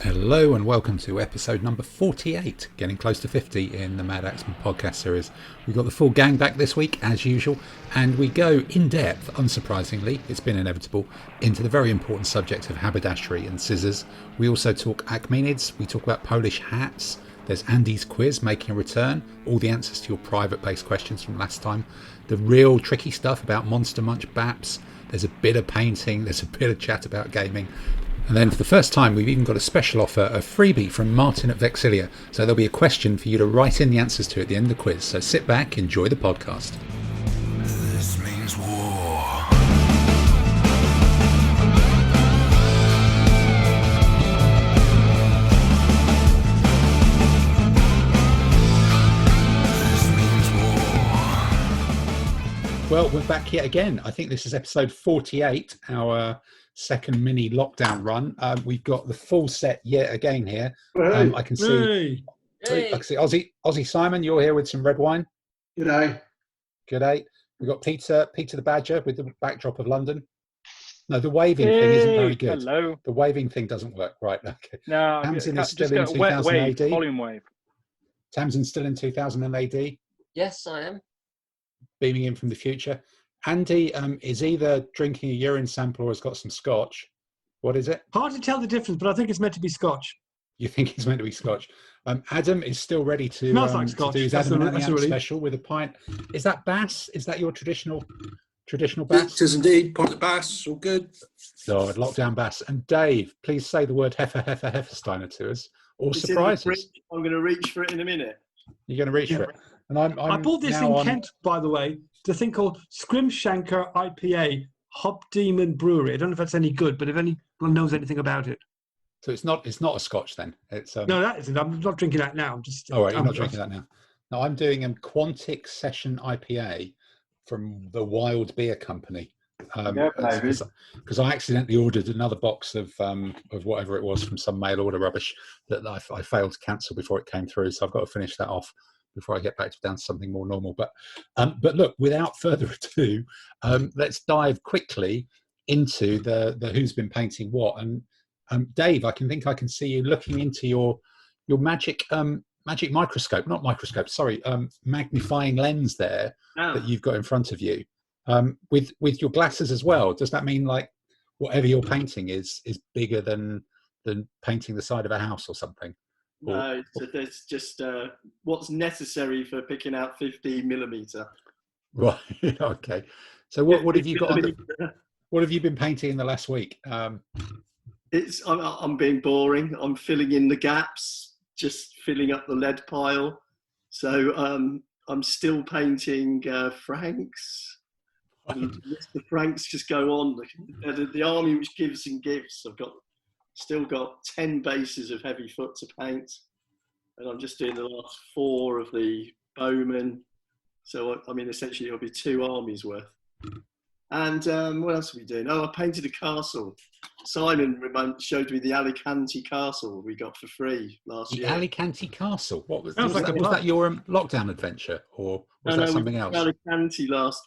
Hello and welcome to episode number 48, getting close to 50 in the Madaxeman podcast series. We've got the full gang back this week, as usual, and we go in depth, unsurprisingly, it's been inevitable, into the very important subject of haberdashery and scissors. We also talk Aechemenids, we talk about Polish hats, there's Andy's quiz making a return, all the answers to your private-based questions from last time, the real tricky stuff about Monster Munch baps, there's a bit of painting, there's a bit of chat about gaming. And then for the first time, we've even got a special offer, a freebie from Martin at Vexilia. So there'll be a question for you to write in the answers to at the end of the quiz. So sit back, enjoy the podcast. This means war. This means war. Well, we're back yet again. I think this is episode 48, our second mini lockdown run. We've got the full set yet again here. I can see, I can see Aussie Simon, you're here with some red wine. G'day. G'day. We've got Peter the Badger with the backdrop of London. No, the waving thing isn't very good. Hello. The waving thing doesn't work. Right, okay. No, Tamsin is just still in go 2000 wave, AD. volume wave. Tamsin's still in 2000 AD, Yes, I am. beaming in from the future. Andy is either drinking a urine sample or has got some scotch. What is it? Hard to tell the difference, but I think it's meant to be Scotch. You think he's meant to be scotch. Adam is still ready to, Smells like to scotch. do his That's Adam a- and that's a Ant relief. special with a pint. Is that bass? Is that your traditional It bass? is indeed. Pot of bass, all good. Lord, lockdown bass. And Dave, please say the word Heffersteiner to us, or It's in the surprise fridge. us. I'm going to reach for it in a minute. You're going to reach for it. And I'm I bought this now in on- Kent, by the way. It's a thing called Scrimshanker IPA, Hop Demon Brewery. I don't know if that's any good, but if anyone knows anything about it. So it's not a scotch then. It's No, that isn't. I'm not drinking that now. I'm just. all right, you're I'm not drinking that now. No, I'm doing a Quantic Session IPA from the Wild Beer Company. Because I accidentally ordered another box of whatever it was from some mail order rubbish that I failed to cancel before it came through. So I've got to finish that off before I get back down to something more normal. But look, without further ado, let's dive quickly into the who's been painting what. And Dave, I can see you looking into your magic magnifying lens there that you've got in front of you, with your glasses as well. Does that mean like whatever you're painting is bigger than painting the side of a house or something? No, it's just what's necessary for picking out 50mm. Right. Okay. So what have you got on what have you been painting in the last week? I'm being boring. I'm filling in the gaps, just filling up the lead pile. So I'm still painting Franks. The Franks just go on. The army which gives and gives. I've still got 10 bases of heavy foot to paint, and I'm just doing the last 4 of the bowmen. So I mean, essentially, it'll be 2 armies worth. And what else are we doing? Oh, I painted a castle. Simon showed me the Alicante castle we got for free last year. The Alicante Castle. What was, Sounds was, like that, a was plan. that your lockdown adventure, or was that something we else? went to Alicante last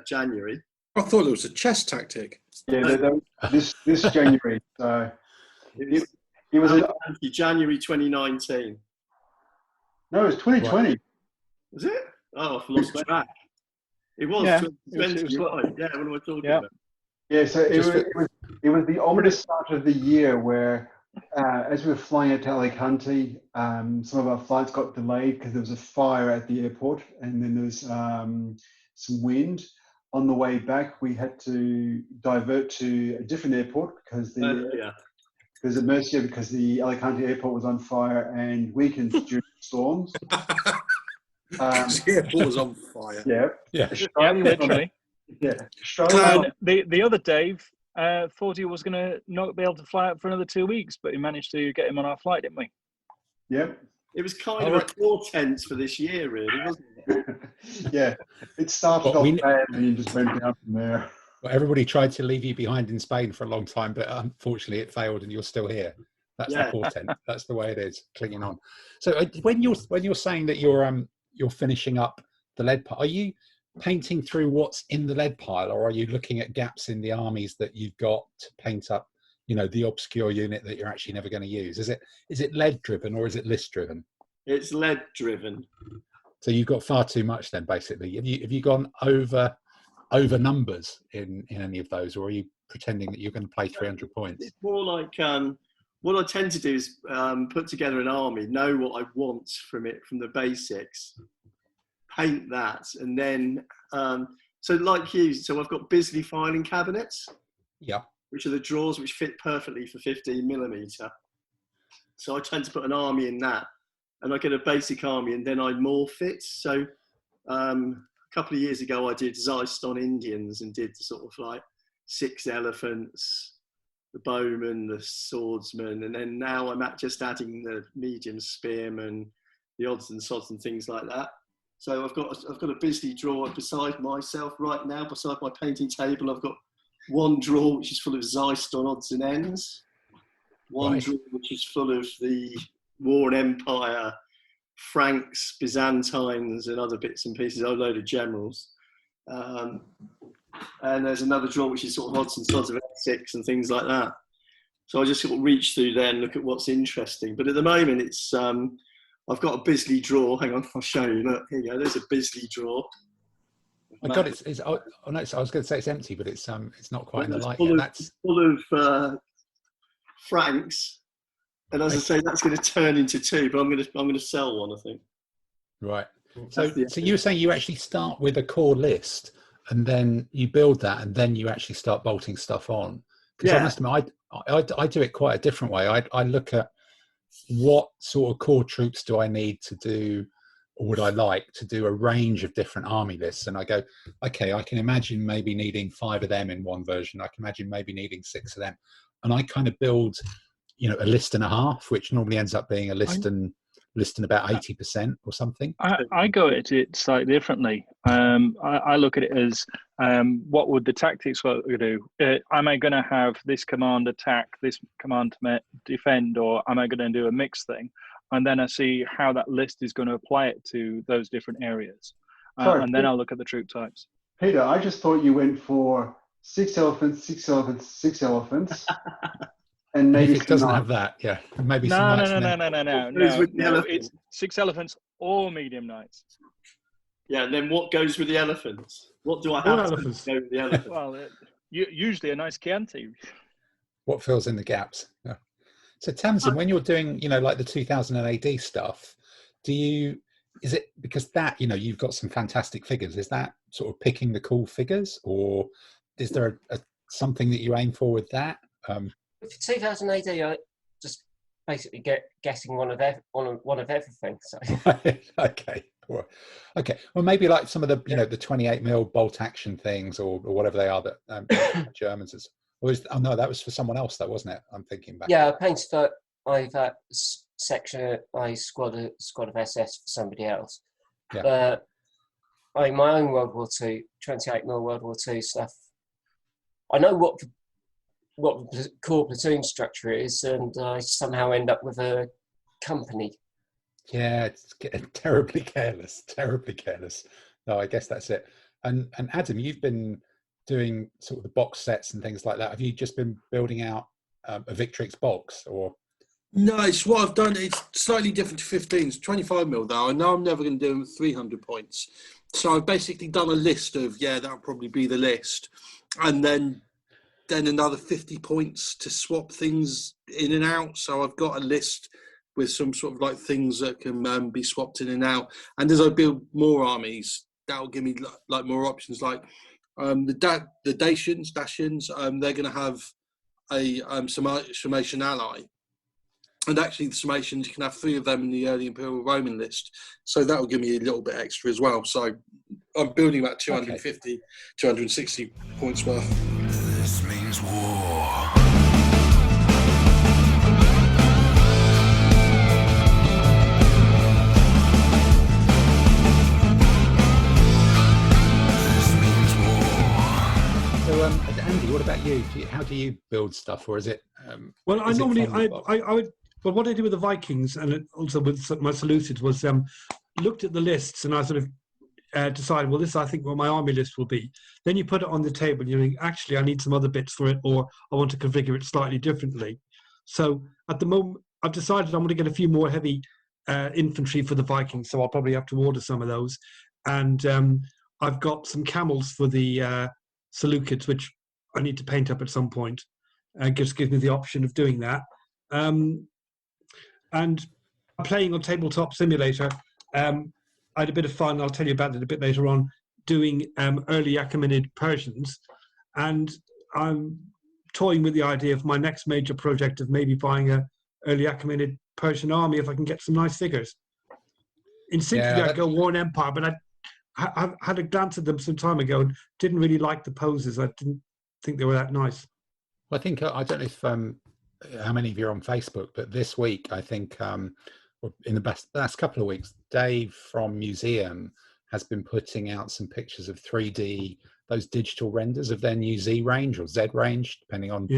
January. I thought it was a chess tactic. Yeah, this January. So It it was Alicante, January 2019. no, it was 2020. Right. Was it? Oh, I've lost track. It was Yeah, 2020. it was Right. Yeah, what am I talking Yeah. about? Yeah, so it was the ominous start of the year where, as we were flying out to Alicante, some of our flights got delayed because there was a fire at the airport, and then there was some wind. On the way back, we had to divert to a different airport because because the Alicante airport was on fire and weakened during storms. The airport was on fire. Yeah, Yeah. Yeah, literally. yeah. Cloud. The other Dave thought he was going to not be able to fly out for another 2 weeks, but we managed to get him on our flight, didn't we? Yep. It was kind of a portent for this year, really, wasn't it? Yeah, it started Well, off bad and you just went down from there. Well, everybody tried to leave you behind in Spain for a long time, but unfortunately it failed, and you're still here. That's Yeah. the portent. That's the way it is, clinging on. So when you're saying that you're finishing up the lead pile, are you painting through what's in the lead pile, or are you looking at gaps in the armies that you've got to paint up the obscure unit that you're actually never going to use? Is it lead driven or is it list driven? It's lead driven. So you've got far too much then, basically. Have you gone over numbers in any of those, or are you pretending that you're going to play 300 points? It's more like what I tend to do is put together an army, know what I want from it, from the basics, paint that, and then so like you. So I've got Bisley filing cabinets. Yeah. Which are the drawers which fit perfectly for 15mm. So I tend to put an army in that, and I get a basic army, and then I morph it. So a couple of years ago, I did Zeiston Indians and did the sort of like 6 elephants, the bowmen, the swordsman, and then now I'm just adding the medium spearmen, the odds and sods and things like that. So I've got a Bisley drawer beside myself right now, beside my painting table. I've got one drawer which is full of Zeiston odds and ends, one drawer which is full of the War and Empire, Franks, Byzantines, and other bits and pieces, a load of generals. And there's another drawer which is sort of odds and sods of Essex and things like that. So I just sort of reach through there and look at what's interesting. But at the moment, it's I've got a Bisley drawer. Hang on, I'll show you. Look, here you go. There's a Bisley drawer. Oh God, I was going to say it's empty, but it's not quite in the light yet. That's full of Franks, and as I say, that's going to turn into 2. But I'm going to sell one, I think. Right. So you were saying you actually start with a core list, and then you build that, and then you actually start bolting stuff on. Because I must admit, I do it quite a different way. I look at what sort of core troops do I need to do, or would I like to do a range of different army lists? And I go, okay, I can imagine maybe needing 5 of them in one version. I can imagine maybe needing 6 of them. And I kind of build, a list and a half, which normally ends up being a list and about 80% or something. I go at it slightly differently. I look at it as what would the tactics do? Am I going to have this command attack, this command defend, or am I going to do a mixed thing? And then I see how that list is going to apply it to those different areas. And then I'll look at the troop types. Peter, I just thought you went for 6 elephants, 6 elephants, 6 elephants. And maybe if it doesn't have that, yeah. Maybe no. No, it's 6 elephants or medium knights. Yeah, and then what goes with the elephants? What do I have to go with the elephants? Well, usually a nice Chianti. What fills in the gaps? Yeah. So Tamsin, when you're doing, like the 2000 AD stuff, is it because that, you've got some fantastic figures? Is that sort of picking the cool figures, or is there something that you aim for with that? For 2000 AD, I just basically guessing one of everything. So. Okay. Well, maybe like some of the, the 28mm bolt action things, or whatever they are that Germans is. Oh no, that was for someone else, that wasn't it? I'm thinking back. Yeah, I painted for section, squad of SS for somebody else. Yeah. My own World War II, 28mm World War II stuff. I know what the core platoon structure is, and I somehow end up with a company. Yeah, it's terribly careless. No, I guess that's it. And Adam, you've been doing sort of the box sets and things like that. Have you just been building out a Victrix box, or? No, it's what I've done. It's slightly different to 15s. 25mm though. I know I'm never going to do them 300 points. So I've basically done a list of, that'll probably be the list. And then another 50 points to swap things in and out. So I've got a list with some sort of like things that can be swapped in and out. And as I build more armies, that'll give me like more options. Like the Dacians, they're going to have a Sarmatian ally. And actually the Sarmatians, you can have 3 of them in the early Imperial Roman list. So that'll give me a little bit extra as well. So I'm building about 250, 260 points worth. This means war. So, Andy, what about you? How do you build stuff, or is it? Well, I would. But what I did with the Vikings, and also with my Seleucids, was looked at the lists, and I sort of decide, well, this is, I think, what my army list will be. Then you put it on the table. You think, actually, I need some other bits for it, or I want to configure it slightly differently. So at the moment, I've decided I'm going to get a few more heavy infantry for the Vikings, so I'll probably have to order some of those. And I've got some camels for the Seleucids, which I need to paint up at some point. Gives me the option of doing that. And playing on Tabletop Simulator, I had a bit of fun. I'll tell you about it a bit later on, doing early Achaemenid Persians. And I'm toying with the idea of my next major project of maybe buying a early Achaemenid Persian army if I can get some nice figures. Instinctively, I'd go War and Empire, but I had a glance at them some time ago and didn't really like the poses. I didn't think they were that nice. Well, I think, I don't know if how many of you are on Facebook, but this week, I think, in the last couple of weeks, Dave from Museum has been putting out some pictures of 3D, those digital renders of their new Z range or Z range, depending on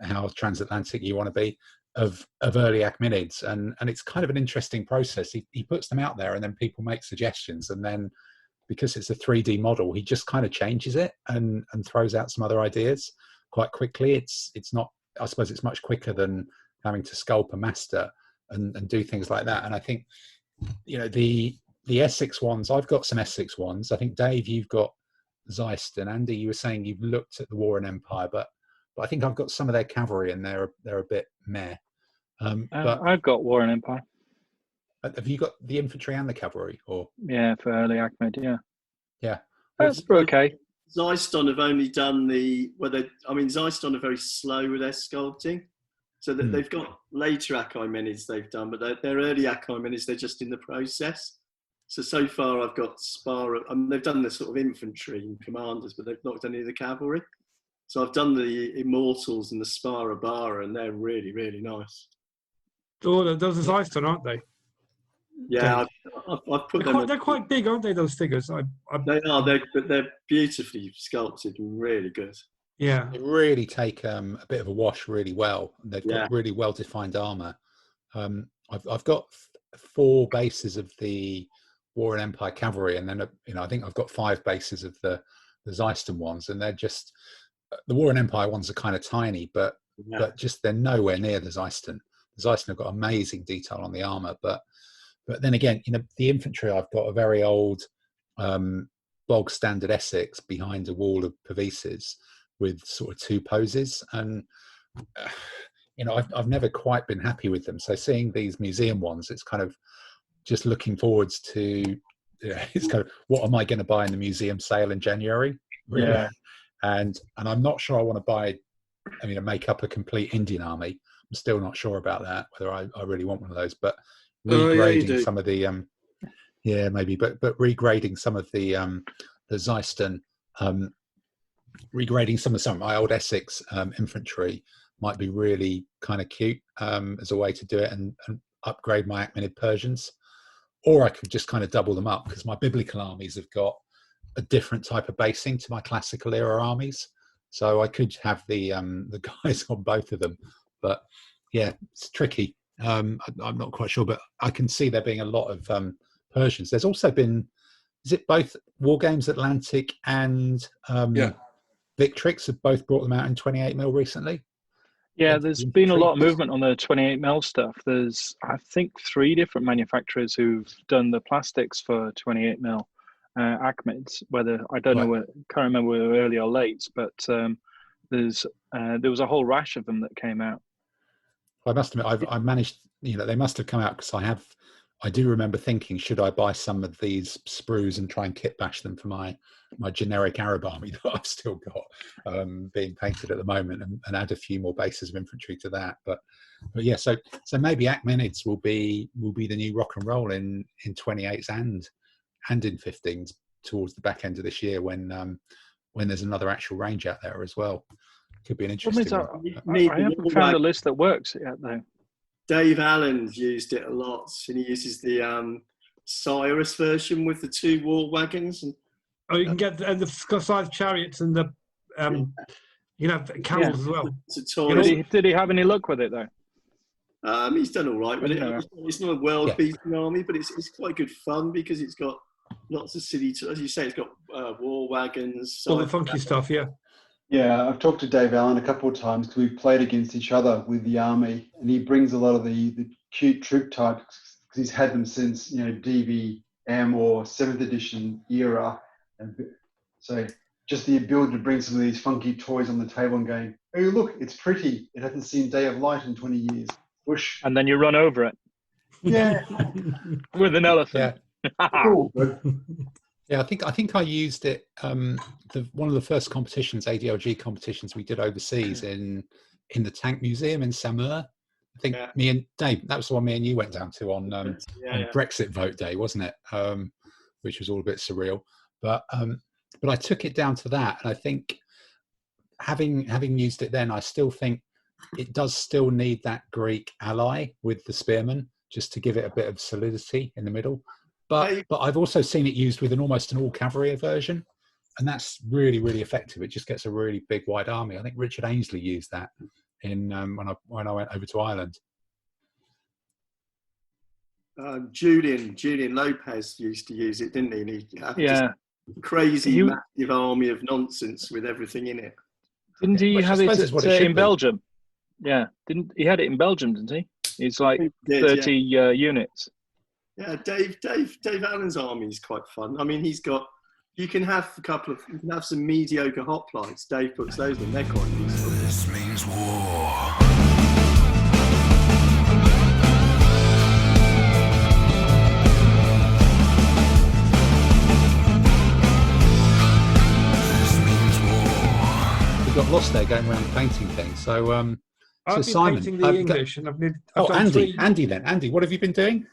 how transatlantic you want to be, of early Achaemenids. And it's kind of an interesting process. He puts them out there and then people make suggestions. And then because it's a 3D model, he just kind of changes it and throws out some other ideas quite quickly. It's not, I suppose it's much quicker than having to sculpt a master and do things like that. And I think, the Essex ones, I've got some Essex ones. I think, Dave, you've got Zeist, and Andy, you were saying you've looked at the War and Empire, but I think I've got some of their cavalry and they're a bit meh. But I've got War and Empire. Have you got the infantry and the cavalry? Or yeah, for early Achaemenid, yeah. That's Well, okay. Zeiston have only done Zeiston are very slow with their sculpting. So that they've got later Achaemenids they've done, but they're early Achaemenids, they're just in the process. So far I've got Spar, they've done the sort of infantry and commanders, but they've not done any of the cavalry. So I've done the Immortals and the Spara Bara, and they're really, really nice. Oh, those are Zeiston, aren't they? Yeah, I've put them. They're quite big, aren't they? Those figures. They are. They're beautifully sculpted and really good. Yeah, they really take a bit of a wash really well. They've got really well-defined armor. I've got 4 bases of the War and Empire cavalry, and then I think I've got 5 bases of the Zeiston ones, and they're just the War and Empire ones are kind of tiny, but just they're nowhere near the Zeiston. The Zeiston have got amazing detail on the armor, but then again, the infantry, I've got a very old bog standard Essex behind a wall of Pavises with sort of 2 poses, and I've never quite been happy with them. So seeing these museum ones, it's kind of just looking forwards to it's kind of, what am I going to buy in the museum sale in January? Really? Yeah. And I'm not sure I want to buy, make up a complete Indian army. I'm still not sure about that, whether I really want one of those, but regrading some of the maybe, but regrading some of the Zeiston, regrading some of my old Essex infantry might be really kind of cute as a way to do it and upgrade my Achaemenid Persians. Or I could just kind of double them up, because my biblical armies have got a different type of basing to my classical era armies. So I could have the guys on both of them. But yeah, it's tricky. I'm not quite sure, but I can see there being a lot of Persians. There's also been, is it both War Games Atlantic and Victrix have both brought them out in 28mm recently? Yeah, there's been a lot of movement on the 28mm stuff. There's, I think, 3 different manufacturers who've done the plastics for 28mm Achaemenids. Whether I don't know, can't remember whether they were early or late, but there was a whole rash of them that came out. I must admit, I managed. They must have come out, because I do remember thinking, should I buy some of these sprues and try and kit bash them for my generic Arab army that I've still got being painted at the moment, and add a few more bases of infantry to that. But yeah, so maybe Achaemenids will be the new rock and roll in 28s and in 15s towards the back end of this year, when there's another actual range out there as well. Could be an interesting one. I haven't found a list that works yet, though. Dave Allen's used it a lot, and he uses the Cyrus version with the 2 war wagons. And you can get the size chariots and the camels as well. Did he have any luck with it though? He's done all right with it. It's not a world-beating army, but it's quite good fun, because it's got lots of silly, as you say, it's got war wagons. All the funky stuff, yeah. Yeah, I've talked to Dave Allen a couple of times because we've played against each other with the army, and he brings a lot of the cute troop types because he's had them since DVM or 7th edition era. And so just the ability to bring some of these funky toys on the table and going, oh look, it's pretty. It hasn't seen day of light in 20 years. Whoosh. And then you run over it. Yeah. With an elephant. Yeah. Cool, but Yeah, I think I used it. One of the first competitions, ADLG competitions we did overseas in the Tank Museum in Saumur. I think me and Dave, that was the one me and you went down to on Brexit vote day, wasn't it? Which was all a bit surreal. But I took it down to that, and I think having used it then, I still think it does still need that Greek ally with the spearman just to give it a bit of solidity in the middle. But I've also seen it used with almost an all cavalry version, and that's really, really effective. It just gets a really big wide army. I think Richard Ainsley used that in when I went over to Ireland. Julian Lopez used to use it, didn't he? And he had this crazy massive army of nonsense with everything in it. Didn't he have it in Belgium? Yeah, he had it in Belgium, didn't he? It's like 30 units. Yeah, Dave Allen's army is quite fun. I mean, you can have some mediocre hoplites. Dave puts those in, they're quite useful. This means war. We got lost there going around painting things. So, I've been Simon, painting the English, and I've Andy. Andy, what have you been doing?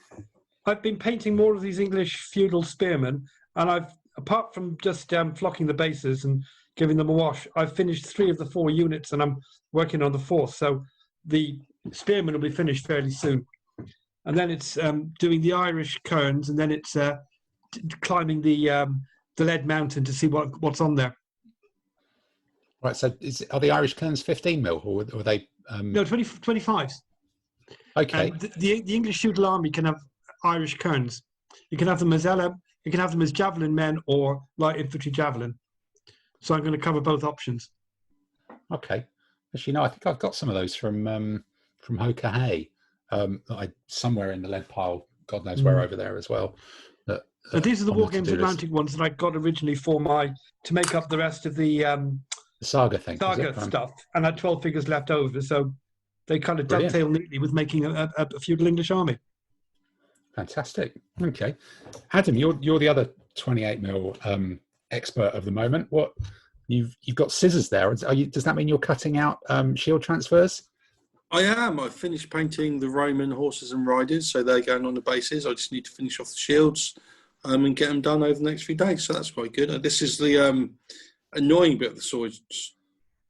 I've been painting more of these English feudal spearmen, and I've, apart from just flocking the bases and giving them a wash, I've finished 3 of the 4 units, and I'm working on the 4th. So the spearmen will be finished fairly soon, and then it's doing the Irish cairns, and then it's climbing the lead mountain to see what's on there. Right. So, are the Irish cairns 15 mil, or are they? No, 25s. Okay. The English feudal army can have Irish cairns. You can have them as you can have them as javelin men or light infantry javelin. So I'm going to cover both options. Okay. Actually, no, I think I've got some of those from Hoka Hay. Somewhere in the lead pile, God knows where over there as well. And these are the War Games Atlantic ones that I got originally to make up the rest of the saga thing. Saga stuff, and I had 12 figures left over, so they kind of dovetail neatly with making a feudal English army. Fantastic. Okay, Adam, you're the other 28 mil expert of the moment. What you've got scissors there? Does that mean you're cutting out shield transfers? I am. I've finished painting the Roman horses and riders, so they're going on the bases. I just need to finish off the shields and get them done over the next few days. So that's quite good. This is the annoying bit of the swords,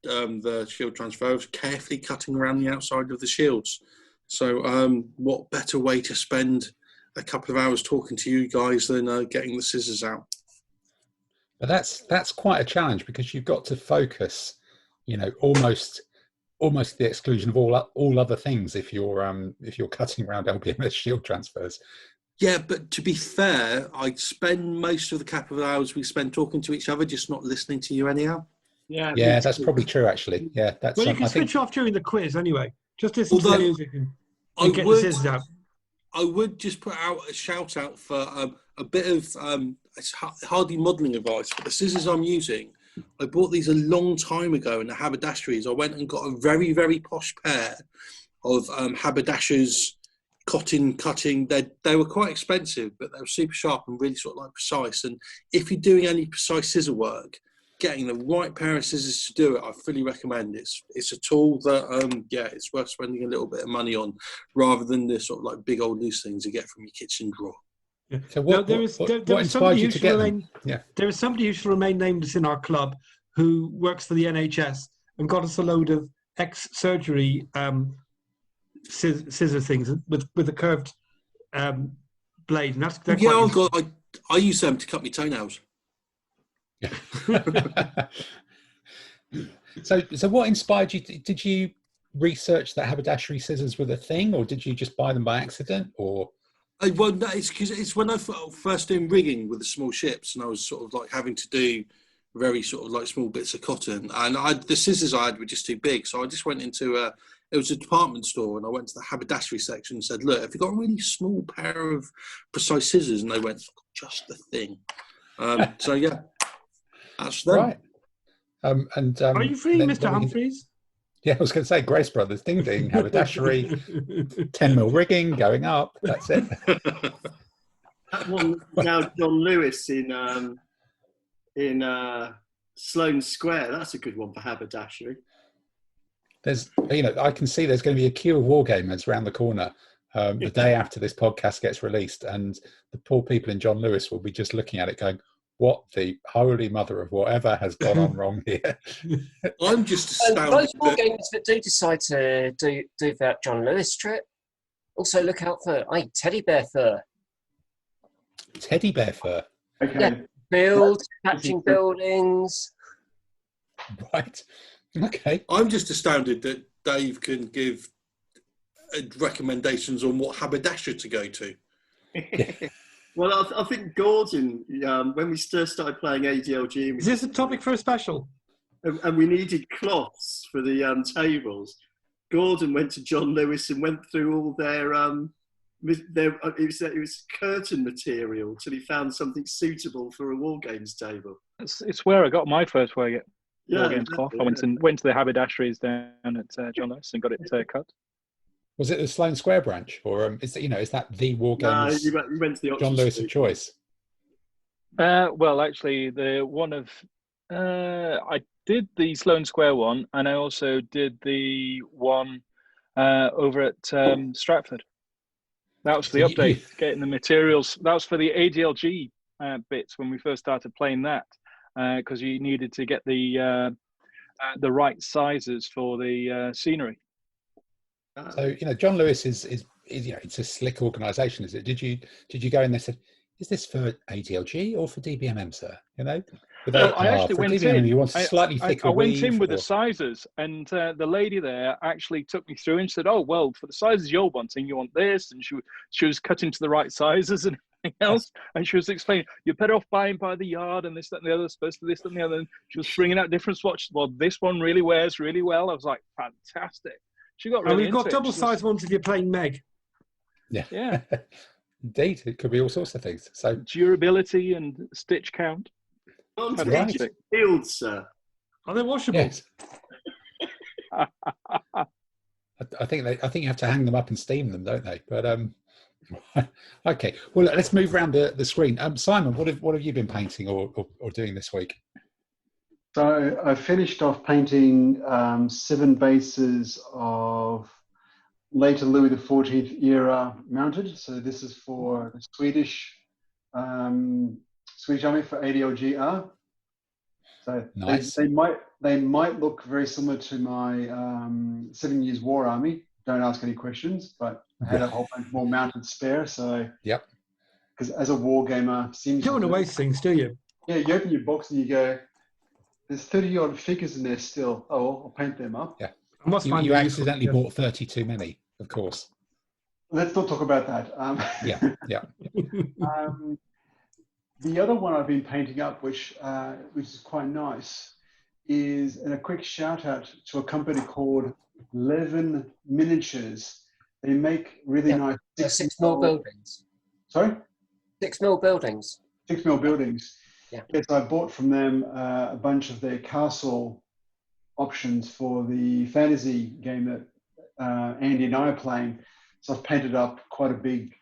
the shield transfer. I was carefully cutting around the outside of the shields. So what better way to spend a couple of hours talking to you guys than getting the scissors out? But that's quite a challenge, because you've got to focus, almost the exclusion of all other things if you're cutting around LBMS shield transfers. Yeah, but to be fair, I spend most of the couple of hours we spend talking to each other, just not listening to you anyhow. Yeah, that's probably true, actually. Yeah, that's. Well, you can switch off during the quiz anyway. Just listen to the music and get the scissors out. I would just put out a shout out for a bit of it's hardly modelling advice, but the scissors I'm using, I bought these a long time ago in the Haberdasheries. I went and got a very, very posh pair of haberdashers cotton cutting. They were quite expensive, but they were super sharp and really sort of like precise. And if you're doing any precise scissor work, getting the right pair of scissors to do it, I fully recommend. It's a tool that it's worth spending a little bit of money on, rather than the sort of like big old loose things you get from your kitchen drawer. Yeah. So what inspired you to get them? Yeah. There is somebody who shall remain nameless in our club who works for the NHS and got us a load of ex-surgery scissor things with a curved blade. And I use them to cut my toenails. Yeah. So what inspired you? Did you research that haberdashery scissors were the thing, or did you just buy them by accident? Or Well, no, it's because it's when I first doing rigging with the small ships, and I was sort of like having to do very sort of like small bits of cotton, and the scissors I had were just too big, so I just went into it was a department store, and I went to the haberdashery section and said, "Look, have you got a really small pair of precise scissors?" And they went, "Just the thing." So yeah, that's them. Right. Are you free, Mr. Humphreys? Yeah, I was going to say Grace Brothers, ding ding, haberdashery, 10mm rigging going up. That's it. That one now, John Lewis in Sloane Square. That's a good one for haberdashery. There's, I can see there's going to be a queue of wargamers around the corner the day after this podcast gets released, and the poor people in John Lewis will be just looking at it going, what the holy mother of whatever has gone on wrong here? I'm just astounded. Those wargamers that do decide to do that John Lewis trip, also look out for teddy bear fur. Teddy bear fur? Okay. Yeah, patching buildings. Right. Okay. I'm just astounded that Dave can give recommendations on what haberdasher to go to. Well, I think Gordon, when we first started playing ADLG... Is this a topic for a special? And we needed cloths for the tables. Gordon went to John Lewis and went through all their it was curtain material till he found something suitable for a war games table. It's where I got my first war games cloth. I went to the haberdasheries down at John Lewis and got it cut. Was it the Sloane Square branch, or is that the war games? No, you went to the John Lewis of choice. Well, actually, the one of I did the Sloane Square one, and I also did the one over at Stratford. That was for the update, getting the materials. That was for the ADLG bits when we first started playing that, because you needed to get the right sizes for the scenery. So John Lewis is it's a slick organisation, is it? Did you go in there and said, is this for ADLG or for DBMM, sir? I actually went DBMM, in. You want slightly thicker I went in with or... the sizes, and the lady there actually took me through and said, "Oh, well, for the sizes you're wanting, you want this," and she was cutting to the right sizes and everything else, and she was explaining, "You're better off buying by the yard, and this, that, and the other, supposed to this, that, and the other." And she was bringing out different swatches. Well, this one really wears really well. I was like, fantastic. She got really. And we've got double-sized ones if you're playing Meg. Yeah. Indeed, it could be all sorts of things. So durability and stitch count. Fantastic. Fields, sir. Are they washable? Yes. I think you have to hang them up and steam them, don't they? But okay. Well, let's move around the screen. Simon, what have you been painting or doing this week? So I finished off painting 7 bases of later Louis XIV era mounted. So this is for the Swedish Army for ADLGR. So nice. they might look very similar to my 7 Years War Army. Don't ask any questions, but I had a whole bunch more mounted spare. So yep. Because as a war gamer, you don't want to waste things, do you? Yeah, you open your box and you go, there's 30 odd figures in there still. Oh, well, I'll paint them up. Yeah. You accidentally bought 30 too many, of course. Let's not talk about that. Yeah. The other one I've been painting up, which is quite nice, is a quick shout out to a company called Levin Miniatures. They make really nice 6mm buildings. Sorry? 6mm buildings. 6mm buildings. Yeah. Yes, I bought from them a bunch of their castle options for the fantasy game that Andy and I are playing. So I've painted up quite a big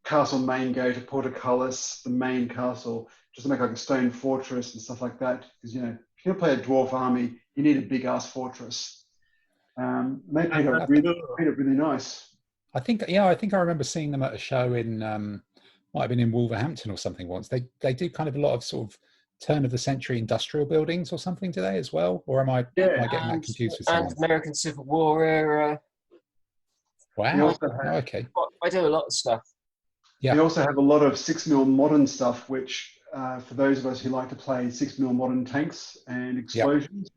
castle main gate, a portcullis, the main castle, just to make like a stone fortress and stuff like that. Because, if you're going to play a dwarf army, you need a big ass fortress. They paint up really nice. I think I remember seeing them at a show in might have been in Wolverhampton or something once. They do kind of a lot of sort of turn of the century industrial buildings or something today as well, or am I getting that confused with someone? And American Civil War era. Wow. Okay. I do a lot of stuff. Yeah. They also have a lot of 6mm modern stuff, which for those of us who like to play 6mm modern tanks and explosions,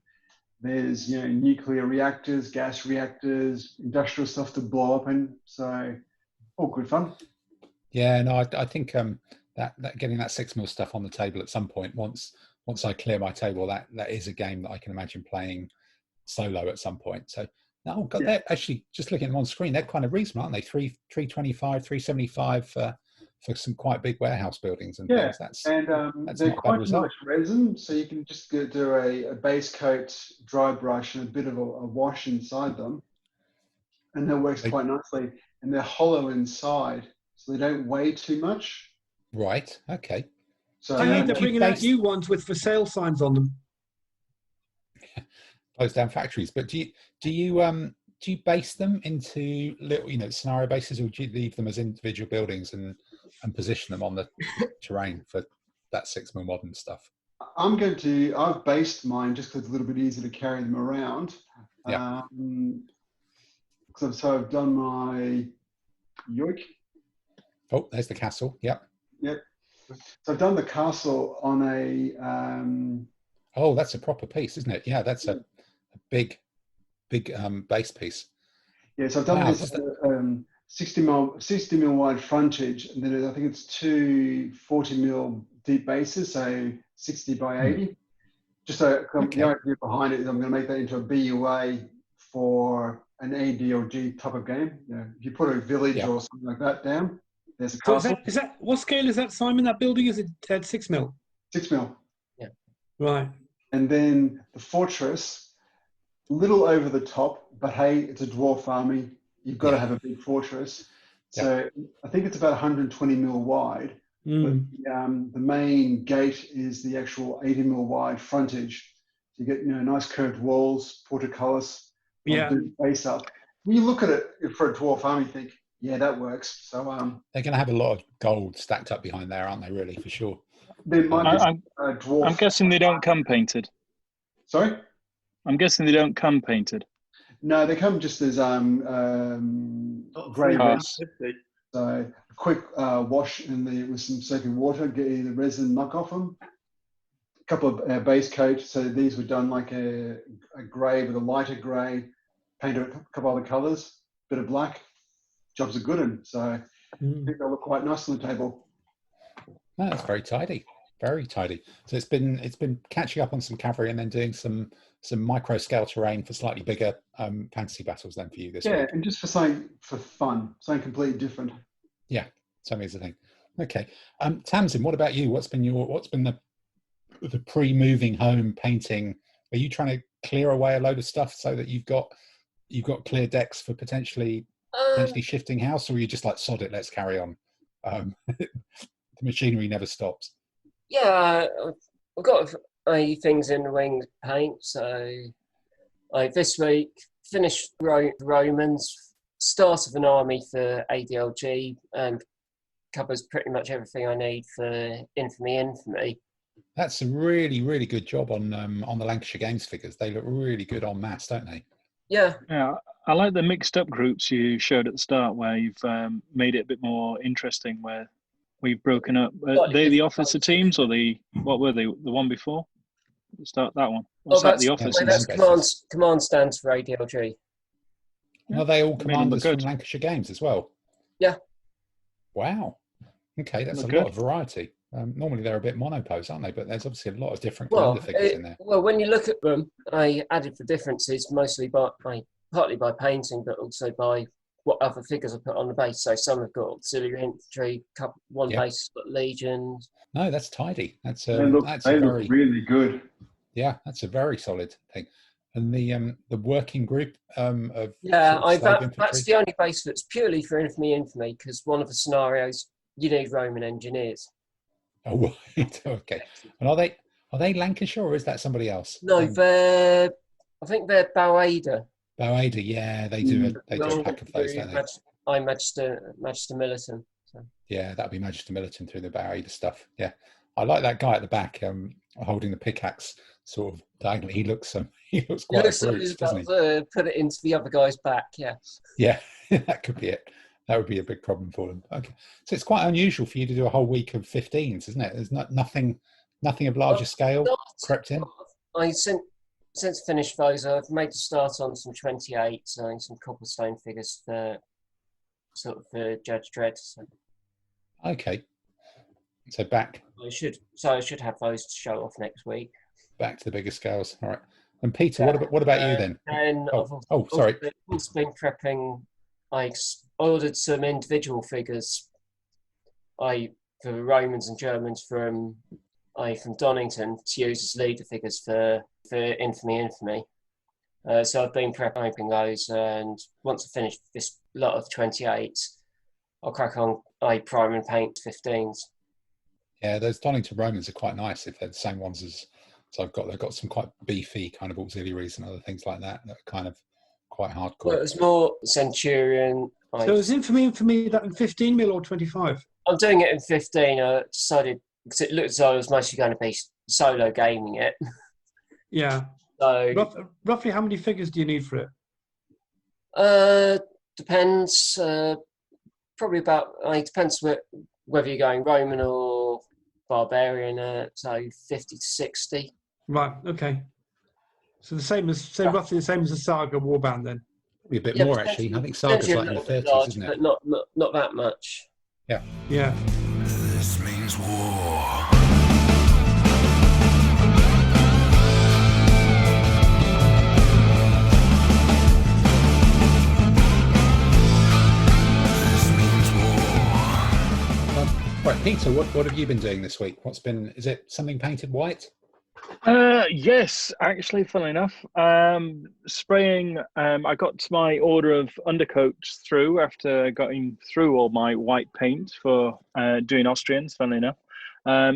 There's nuclear reactors, gas reactors, industrial stuff to blow up in. So all good fun. Yeah, no, I think that getting that 6 mil stuff on the table at some point, once I clear my table, that is a game that I can imagine playing solo at some point. So oh god, they're actually, just looking at them on screen, they're kind of reasonable, aren't they? 325, 375 for some quite big warehouse buildings and things. That's they're not a quite bad result. nice resin, so you can just do a base coat, dry brush, and a bit of a wash inside them, and that works quite nicely. And they're hollow inside, so they don't weigh too much. Right. Okay. So I heard they're bringing out new ones with for sale signs on them. Close down factories, but do you base them into little scenario bases, or do you leave them as individual buildings and position them on the terrain for that 6 mil modern stuff? I've based mine just because it's a little bit easier to carry them around. Yeah. So I've done my yoke. Oh, there's the castle. Yep. So I've done the castle on a. Oh, that's a proper piece, isn't it? Yeah, that's a big base piece. Yeah, so I've done this 60 mil wide frontage, and then I think it's two 40 mil deep bases, so 60 by 80. Just so the idea behind it is I'm going to make that into a BUA for an ADLG type of game. If you put a village or something like that down, there's a castle. So is that what scale is that, Simon? That building, is it at 6 mil? 6 mil. Yeah. Right. And then the fortress, a little over the top, but hey, it's a dwarf army. You've got to have a big fortress. So I think it's about 120 mil wide. But the main gate is the actual 80 mil wide frontage. So you get nice curved walls, portcullis, base up. When you look at it for a dwarf army, you think, yeah, that works. So they're going to have a lot of gold stacked up behind there, aren't they? Really, for sure. I'm guessing they don't come painted. Sorry? I'm guessing they don't come painted. No, they come just as grey Cast. So a quick wash with some soapy water, get the resin muck off them. A couple of base coats. So these were done like a grey with a lighter grey, painted a couple other colours, bit of black. Jobs are good, and so I think they'll look quite nice on the table. No, that's very tidy. Very tidy. So it's been catching up on some cavalry and then doing some micro scale terrain for slightly bigger fantasy battles then for you this week. Yeah, and just for fun, something completely different. Yeah, something is the thing. Okay, Tamsin, what about you? What's been the pre-moving home painting? Are you trying to clear away a load of stuff so that you've got clear decks for potentially shifting house, or are you just like, sod it, let's carry on? The machinery never stops. Yeah, I've got a few things in the wing to paint. So this week finished Romans, start of an army for ADLG, and covers pretty much everything I need for Infamy. That's a really, really good job on the Lancashire Games figures. They look really good en masse, don't they? Yeah. I like the mixed up groups you showed at the start, where you've made it a bit more interesting, where we've broken up. Are they the officer teams, or what were they? The one before? Start that one. That's the officers? That's command stands for ADLG. Are they all commanders from Lancashire Games as well? Yeah. Wow. Okay, that's a lot of variety. Normally they're a bit monopose, aren't they? But there's obviously a lot of different kind of figures in there. Well, when you look at them, I added the differences mostly partly by painting, but also by what other figures I put on the base. So some have got auxiliary infantry, one base has got legions. No, that's tidy. They look really good. Yeah, that's a very solid thing. And the working group of that's the only base that's purely for infamy, because one of the scenarios you need Roman engineers. Oh, right. Okay. And are they Lancashire, or is that somebody else? No, I think they're Bauada. Bauada, yeah, they do a pack of those, don't they? I'm Magister Militum. So. Yeah, that'd be Magister Militum through the Bauada stuff. Yeah, I like that guy at the back holding the pickaxe, sort of diagonally. He looks quite a brute, doesn't he? Put it into the other guy's back. Yeah. Yeah, that could be it. That would be a big problem for them. Okay, so it's quite unusual for you to do a whole week of 15s, isn't it? There's nothing of larger scale crept in. I sent since I finished those, I've made a start on some 28s and some cobblestone figures for Judge Dredd. So. Okay. So back. I should have those to show off next week. Back to the bigger scales. All right. And Peter, what about you then? And sorry. I've also been prepping. I ordered some individual figures. For Romans and Germans from Donington to use as leader figures for Infamy. So I've been prepping those, and once I finish this lot of 28s, I'll crack on. I prime and paint 15s. Yeah, those Donington Romans are quite nice if they're the same ones as. So they've got some quite beefy kind of auxiliaries and other things like that that are kind of quite hardcore. Well, it was more Centurion. So is Infamy that in 15 mil or 25? I'm doing it in 15. I decided because it looked as though I was mostly going to be solo gaming it. Yeah. So roughly how many figures do you need for it? Depends. Probably about. It depends whether you're going Roman or Barbarian. So 50 to 60. Right. Okay. So roughly the same as the Saga Warband then. Probably a bit more actually. I think Saga's like in the 30s, isn't it? But not that much. Yeah. Yeah. This means war. Right, Peter, what have you been doing this week? Is it something painted white? Yes, actually, funnily enough. Spraying, I got my order of undercoats through after going through all my white paint for doing Austrians, funnily enough.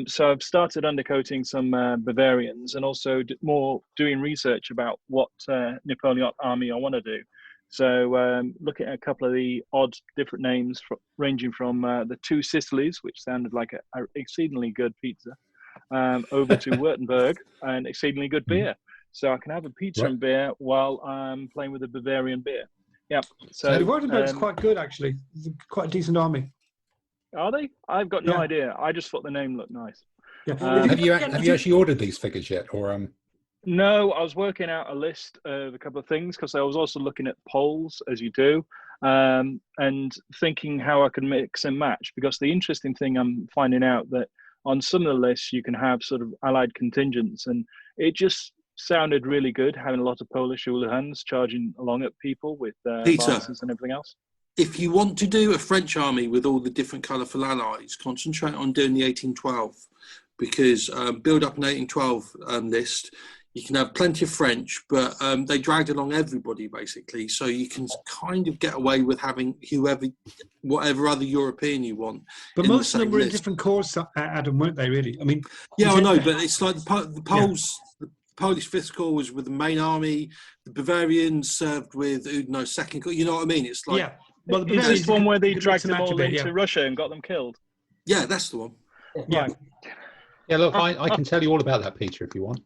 So I've started undercoating some Bavarians and also more doing research about what Napoleonic army I want to do. So looking at a couple of the odd different names ranging from the Two Sicilies, which sounded like an exceedingly good pizza, over to Wurttemberg, an exceedingly good beer. So I can have a pizza and beer while I'm playing with the Bavarian beer. Yeah. So the Wurttemberg's quite good, actually. It's quite a decent army. Are they? I've got no idea. I just thought the name looked nice. Yeah. Have you actually ordered these figures yet, or No, I was working out a list of a couple of things because I was also looking at polls, as you do, and thinking how I can mix and match. Because the interesting thing I'm finding out that on some of the lists you can have sort of allied contingents, and it just sounded really good having a lot of Polish hooligans charging along at people with lances and everything else. If you want to do a French army with all the different colourful allies, concentrate on doing the 1812, because build up an 1812 list. You can have plenty of French, but they dragged along everybody, basically. So you can kind of get away with having whatever other European you want. But most of them were in different corps, Adam, weren't they, really? I mean... Yeah, I know, but it's like the Poles... Yeah. The Polish 5th Corps was with the main army. The Bavarians served with Udino's 2nd Corps. You know what I mean? It's like... Yeah. Well, is this one where they dragged them all into Russia and got them killed? Yeah, that's the one. Yeah. Yeah, look, I can tell you all about that, Peter, if you want.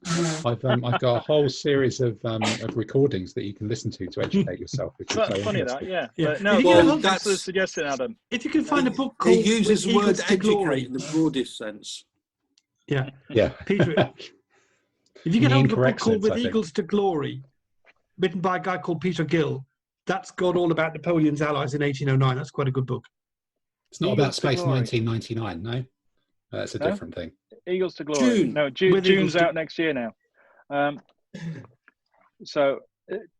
I've got a whole series of recordings that you can listen to educate yourself. That's funny, that, yeah. Yeah. No, that's the suggestion, Adam. If you can find a book called... He uses the word educate glory in the broadest sense. Yeah. Yeah. Peter, if you get hold of a book called With Eagles to Glory, written by a guy called Peter Gill, that's got all about Napoleon's allies in 1809. That's quite a good book. It's not about Space 1999, no? That's a different thing. Eagles to Glory. June. No, June's out next year now. So,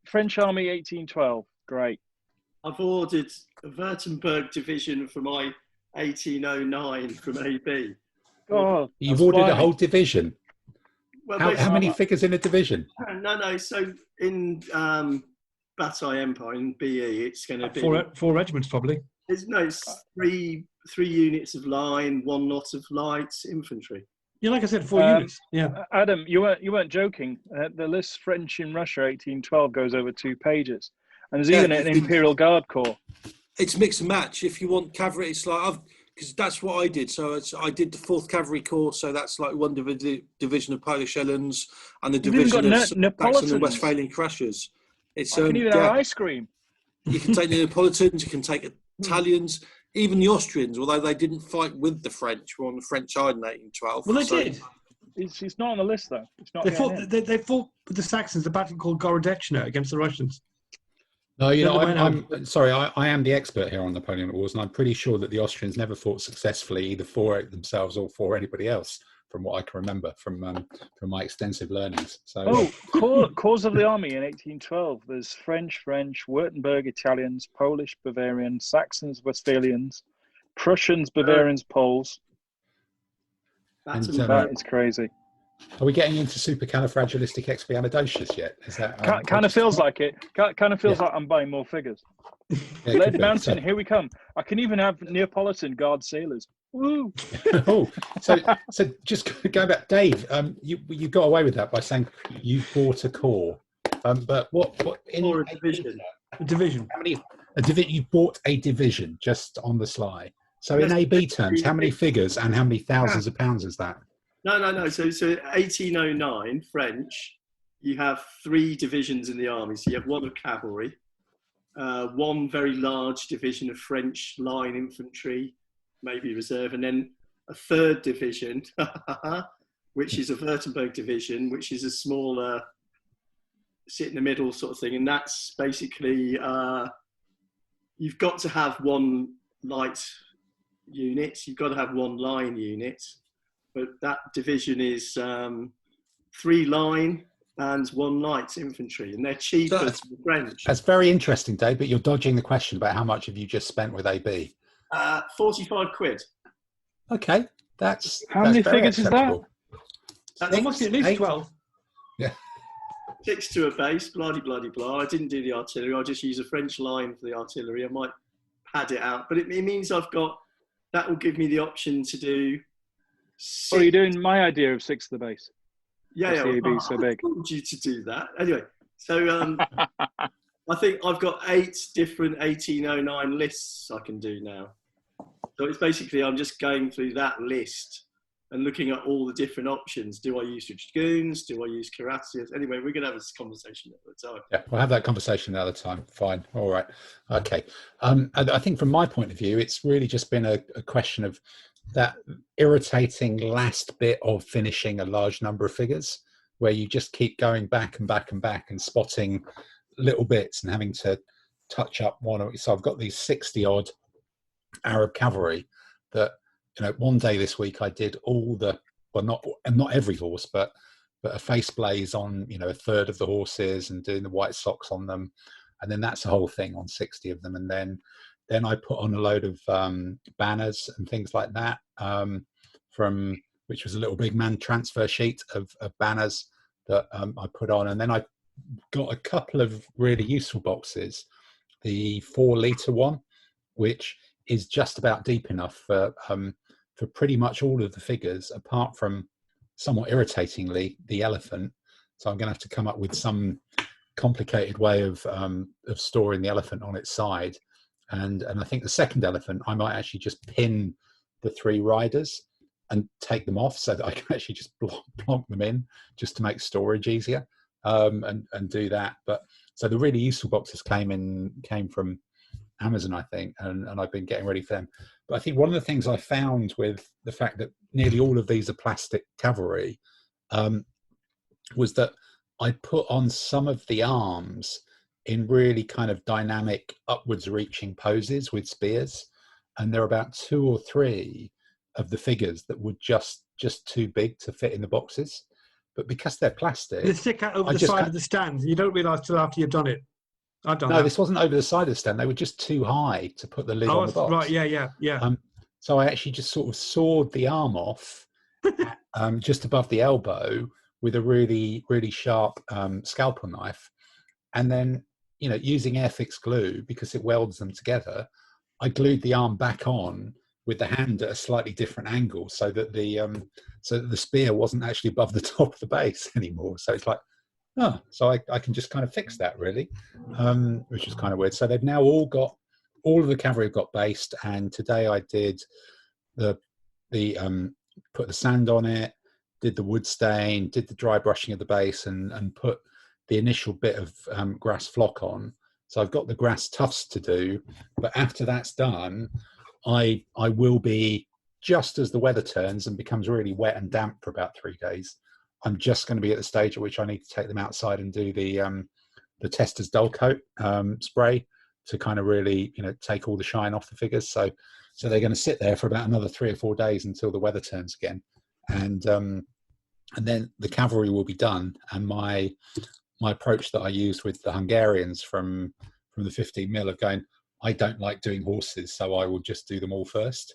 French Army 1812. Great. I've ordered a Wurttemberg division for my 1809 from AB. Oh, you've ordered a whole division? Well, how many figures in a division? No. So in Bataille Empire, in BE, it's going to be... Four regiments, probably. It's three units of line, one lot of light infantry. Yeah, like I said, 4 units. Yeah. Adam, you weren't joking. The list French in Russia 1812 goes over 2 pages, and there's even an Imperial Guard Corps. It's mix and match. If you want cavalry, it's like because that's what I did. So I did the 4th Cavalry Corps. So that's like one division of Polish Uhlans and the division of Saxon and Westphalian Crushers. It's I can even have ice cream. You can take the Neapolitans. You can take Italians. Even the Austrians, although they didn't fight with the French, were on the French side in 1812. Well, they did. It's not on the list though. It's not. They getting fought. in. They fought with the Saxons a battle called Gorodechna against the Russians. No, you Then know, they went I'm sorry. I am the expert here on Napoleonic Wars, and I'm pretty sure that the Austrians never fought successfully either for themselves or for anybody else, from what I can remember from my extensive learnings. So, Cause of the army in 1812. There's French, Wurttemberg, Italians, Polish, Bavarians, Saxons, Westphalians, Prussians, Bavarians, Poles. That's And, That is crazy. are we getting into supercalifragilisticexpialidocious yet? Is that Kind of feels like it. Kind of feels Yeah. like I'm buying more figures. Yeah, it could Lead be. Mountain, So- here we come. I can even have Neapolitan Guard sailors. Woo! oh, so just go back, Dave. You got away with that by saying you bought a core, but what in Or a division. Division. how many you bought a division just on the sly? So in AB terms, how many figures and how many thousands of pounds is that? No. So 1809 French, you have 3 divisions in the army. So you have one of cavalry, one very large division of French line infantry, maybe reserve, and then a 3rd division, which is a Wurttemberg division, which is a smaller, sit in the middle sort of thing. And that's basically, you've got to have 1 light unit, you've got to have 1 line unit, but that division is 3 line and 1 light infantry, and they're cheaper to the French. That's very interesting, Dave, but you're dodging the question about how much have you just spent with AB. 45 quid. Okay, that's How many very figures is that? acceptable. There must be at least 12. Yeah. 6 to a base, blah, blah. I didn't do the artillery. I'll just use a French line for the artillery. I might pad it out, but it means that will give me the option to do 6. Oh, you're doing my idea of 6 to the base. Yeah, That's the AB so big. I told you to do that. Anyway, so I think I've got 8 different 1809 lists I can do now. So it's basically, I'm just going through that list and looking at all the different options. Do I use dragoons? Do I use cuirassiers? Anyway, we're going to have this conversation at the time. Yeah, we'll have that conversation another time. Fine. All right. Okay. I think from my point of view, it's really just been a question of that irritating last bit of finishing a large number of figures where you just keep going back and back and back and spotting little bits and having to touch up one. So I've got these 60 odd Arab cavalry that, one day this week I did all the, well, not every horse, but a face blaze on, a third of the horses and doing the white socks on them. And then that's the whole thing on 60 of them. And then I put on a load of banners and things like that, which was a little big man transfer sheet of banners that I put on. And then I got a couple of really useful boxes, the 4-litre one, which is just about deep enough for pretty much all of the figures, apart from, somewhat irritatingly, the elephant. So I'm going to have to come up with some complicated way of storing the elephant on its side. And I think the second elephant, I might actually just pin the 3 riders and take them off so that I can actually just plonk them in just to make storage easier, and do that. But so the really useful boxes came from Amazon, I think, and I've been getting ready for them. But I think one of the things I found with the fact that nearly all of these are plastic cavalry was that I put on some of the arms in really kind of dynamic upwards reaching poses with spears, and there are about 2 or 3 of the figures that were just too big to fit in the boxes. But because they're plastic, They stick out over the side of the stand. You don't realise till after you've done it. I've done that. No, this wasn't over the side of the stand. They were just too high to put the lid on the box. Right, yeah. So I actually just sort of sawed the arm off just above the elbow with a really, really sharp scalpel knife. And then, using Airfix glue, because it welds them together, I glued the arm back on with the hand at a slightly different angle so that the spear wasn't actually above the top of the base anymore. So it's like, so I can just kind of fix that, really, which is kind of weird. So they've now all of the cavalry have got based, and today I did put the sand on it, did the wood stain, did the dry brushing of the base, and put the initial bit of grass flock on. So I've got the grass tufts to do, but after that's done, I will be just as the weather turns and becomes really wet and damp for about 3 days, I'm just going to be at the stage at which I need to take them outside and do the Tester's dull coat spray to kind of really, take all the shine off the figures. So they're going to sit there for about another 3 or 4 days until the weather turns again, and then the cavalry will be done. And my approach that I used with the Hungarians from the 15 mil of going, I don't like doing horses, so I will just do them all first.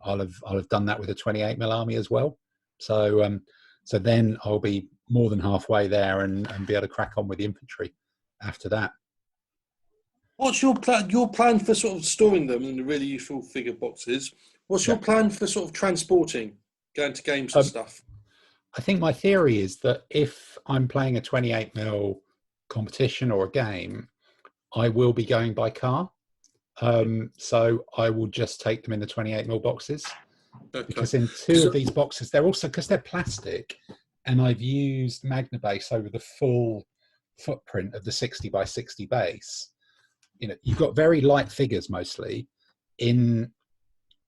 I'll have done that with a 28 mil army as well. So then I'll be more than halfway there and be able to crack on with the infantry after that. What's your plan? Your plan for sort of storing them in the really useful figure boxes? What's your plan for sort of transporting, going to games and stuff? I think my theory is that if I'm playing a 28 mil competition or a game, I will be going by car. So I will just take them in the 28 mil boxes, because in 2 of these boxes, they're also, because they're plastic, and I've used Magna base over the full footprint of the 60 by 60 base. You've got very light figures mostly in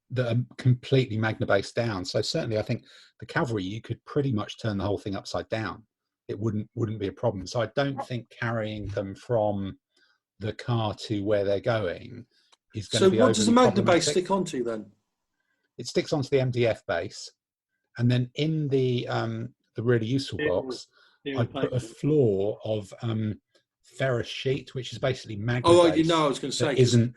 that are completely Magna based down. So certainly I think the cavalry, you could pretty much turn the whole thing upside down. It wouldn't be a problem. So I don't think carrying them from the car to where they're going is going to be. So what does the Magna base stick onto then? It sticks onto the MDF base, and then in the really useful box, I put a floor of ferrous sheet, which is basically Magna base. I was going to say isn't.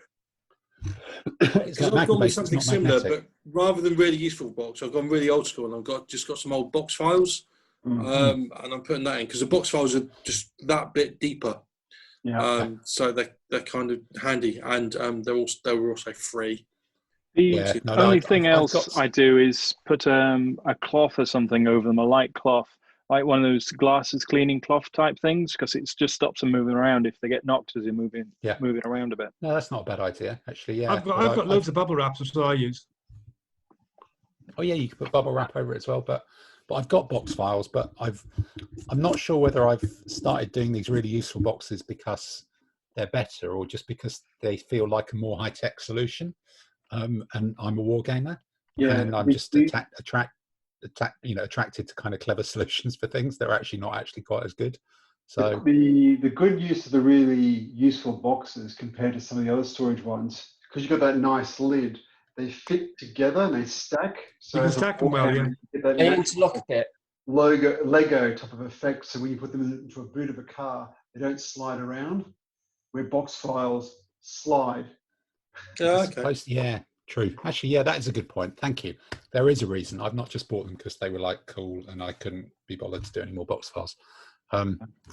Because I've gone with something similar, but rather than really useful box, I've gone really old school, and I've just got some old box files, and I'm putting that in because the box files are just that bit deeper. Yeah. So they're kind of handy, and they were also free. The only thing else I do is put a cloth or something over them, a light cloth, like one of those glasses cleaning cloth type things, because it just stops them moving around if they get knocked as they're moving around a bit. No, that's not a bad idea, actually. Yeah, I've got loads of bubble wraps, which I use. Oh yeah, you can put bubble wrap over it as well, but I've got box files, but I'm not sure whether I've started doing these really useful boxes because they're better, or just because they feel like a more high tech solution. And I'm a war gamer, and I'm just attracted to kind of clever solutions for things that are actually not actually quite as good. So the good use of the really useful boxes compared to some of the other storage ones, because you've got that nice lid, they fit together and they stack. So you can stack them well, yeah. And interlock it. Lego type of effect. So when you put them into a boot of a car, they don't slide around, where box files slide. Yeah, true. Actually, yeah, that is a good point. Thank you. There is a reason. I've not just bought them because they were like cool and I couldn't be bothered to do any more box files.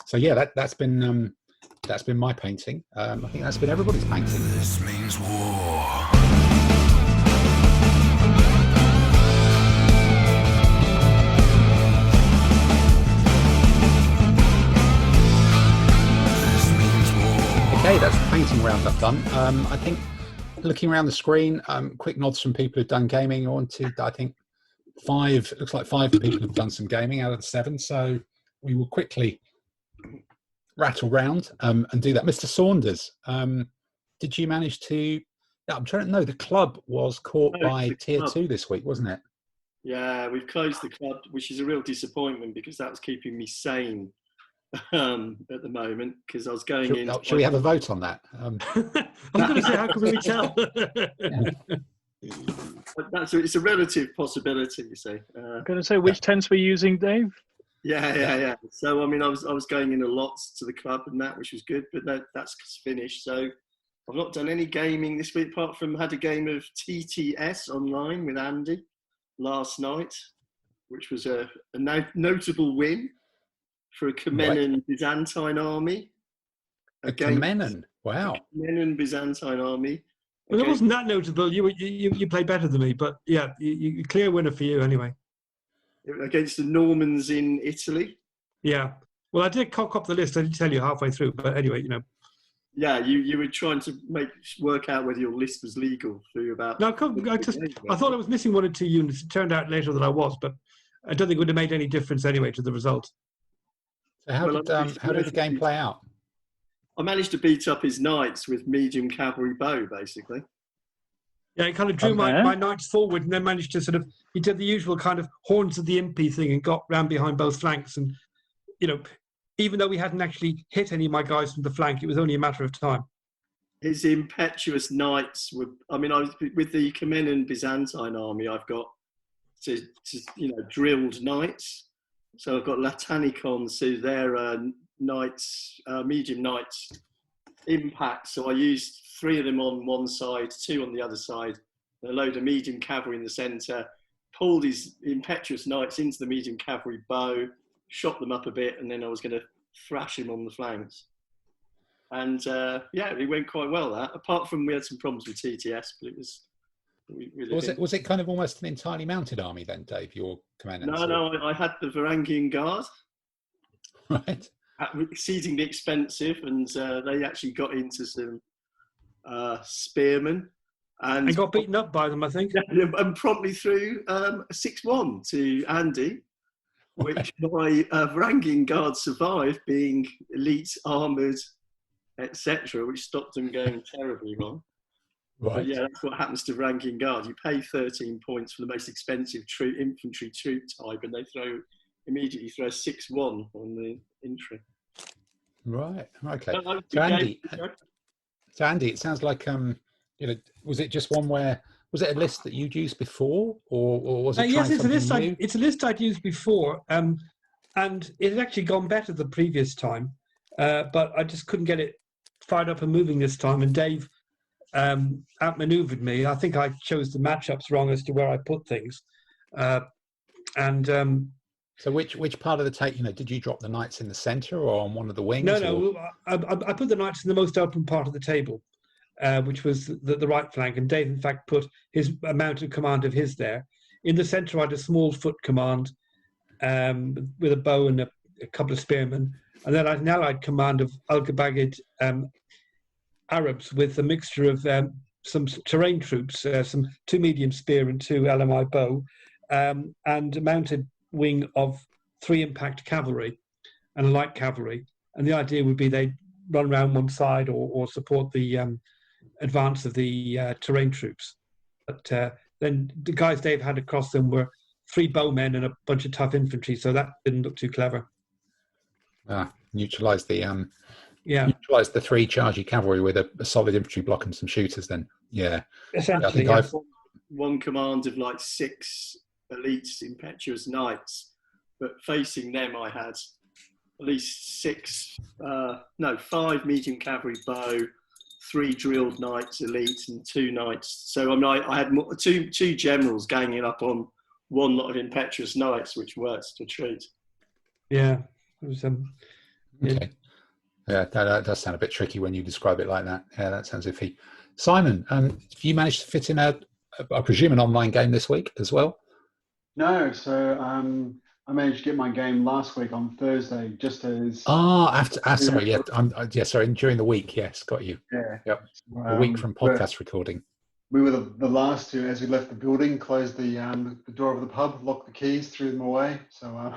So yeah, that's been my painting. I think that's been everybody's painting. This means war. Okay, that's the painting roundup done. I think looking around the screen, quick nods from people who've done gaming. I think 5, looks like 5 people have done some gaming out of the 7. So we will quickly rattle round and do that. Mr. Saunders, did you manage to, I'm trying to know, the club was caught by Tier 2 this week, wasn't it? Yeah, we've closed the club, which is a real disappointment because that was keeping me sane at the moment, because I was going in. Should we have a vote on that? I was going to say, how can we tell? It's a relative possibility, you see. I'm going to say, which tents were you using, Dave? Yeah. So I mean, I was going in a lot to the club and that, which was good, but that's finished. So I've not done any gaming this week, apart from had a game of TTS online with Andy last night, which was a notable win for a Aechemenid Byzantine army. Aechemenid, wow. Aechemenid Byzantine army. Well, it wasn't that notable. You played better than me, but yeah, you clear winner for you anyway. Against the Normans in Italy. Yeah. Well, I did cock up the list. I did tell you halfway through, but anyway, Yeah, you were trying to work out whether your list was legal through about. No, I thought I was missing 1 or 2 units. It turned out later that I was, but I don't think it would have made any difference anyway to the result. So how did the game play out? I managed to beat up his knights with medium cavalry bow, basically. Yeah, he kind of drew my knights forward and then managed to he did the usual kind of horns of the impy thing and got round behind both flanks. And, even though we hadn't actually hit any of my guys from the flank, it was only a matter of time. His impetuous knights were, I was with the Aechemenid Byzantine army, I've got drilled knights. So I've got Latanicons, so they're knights, medium knights, impact. So I used 3 of them on one side, 2 on the other side, a load of medium cavalry in the centre, pulled his impetuous knights into the medium cavalry bow, shot them up a bit, and then I was going to thrash him on the flanks. And it went quite well, that. Apart from we had some problems with TTS, but it was... Was it kind of almost an entirely mounted army then, Dave, your command? No, I had the Varangian Guard. Right. Exceedingly expensive, and they actually got into some spearmen. And got beaten up by them, I think. And promptly threw a 6-1 to Andy, which my Varangian Guard survived, being elite, armoured, etc., which stopped them going terribly wrong. Right. But yeah, that's what happens to Varangian Guard. You pay 13 points for the most expensive infantry troop type, and they immediately throw a 6-1 on the infantry. Right. Okay. So Andy, it sounds like was it just one where, was it a list that you'd used before, or was it? Yes, it's a list. New? It's a list I'd used before, and it had actually gone better the previous time, but I just couldn't get it fired up and moving this time. And Dave outmaneuvered me. I think I chose the matchups wrong as to where I put things, So which part of the take? Did you drop the knights in the centre or on one of the wings? No. I put the knights in the most open part of the table, which was the right flank, and Dave in fact put his mounted command of his there. In the centre I had a small foot command with a bow and a couple of spearmen, and then I had an allied command of Algebagid Arabs with a mixture of some terrain troops, some 2 medium spear and 2 LMI bow, and a mounted wing of 3 impact cavalry and a light cavalry. And the idea would be they'd run around one side or support the advance of the terrain troops. But then the guys Dave had across them were 3 bowmen and a bunch of tough infantry, so that didn't look too clever. Neutralise the 3 chargy cavalry with a solid infantry block and some shooters. Then, essentially, I think one command of like 6 elite impetuous knights, but facing them I had at least 5 medium cavalry bow, 3 drilled knights elite, and 2 knights. So I had two generals ganging up on one lot of impetuous knights, which worked to treat. Yeah, it was okay. Yeah, that does sound a bit tricky when you describe it like that. Yeah, that sounds iffy. Simon, have you managed to fit in I presume, an online game this week as well? No, so I managed to get my game last week on Thursday, just as... sorry, during the week, yes, got you. Yeah. Yep, a week from podcast recording. We were the last to, as we left the building, close the door of the pub, lock the keys, threw them away. So...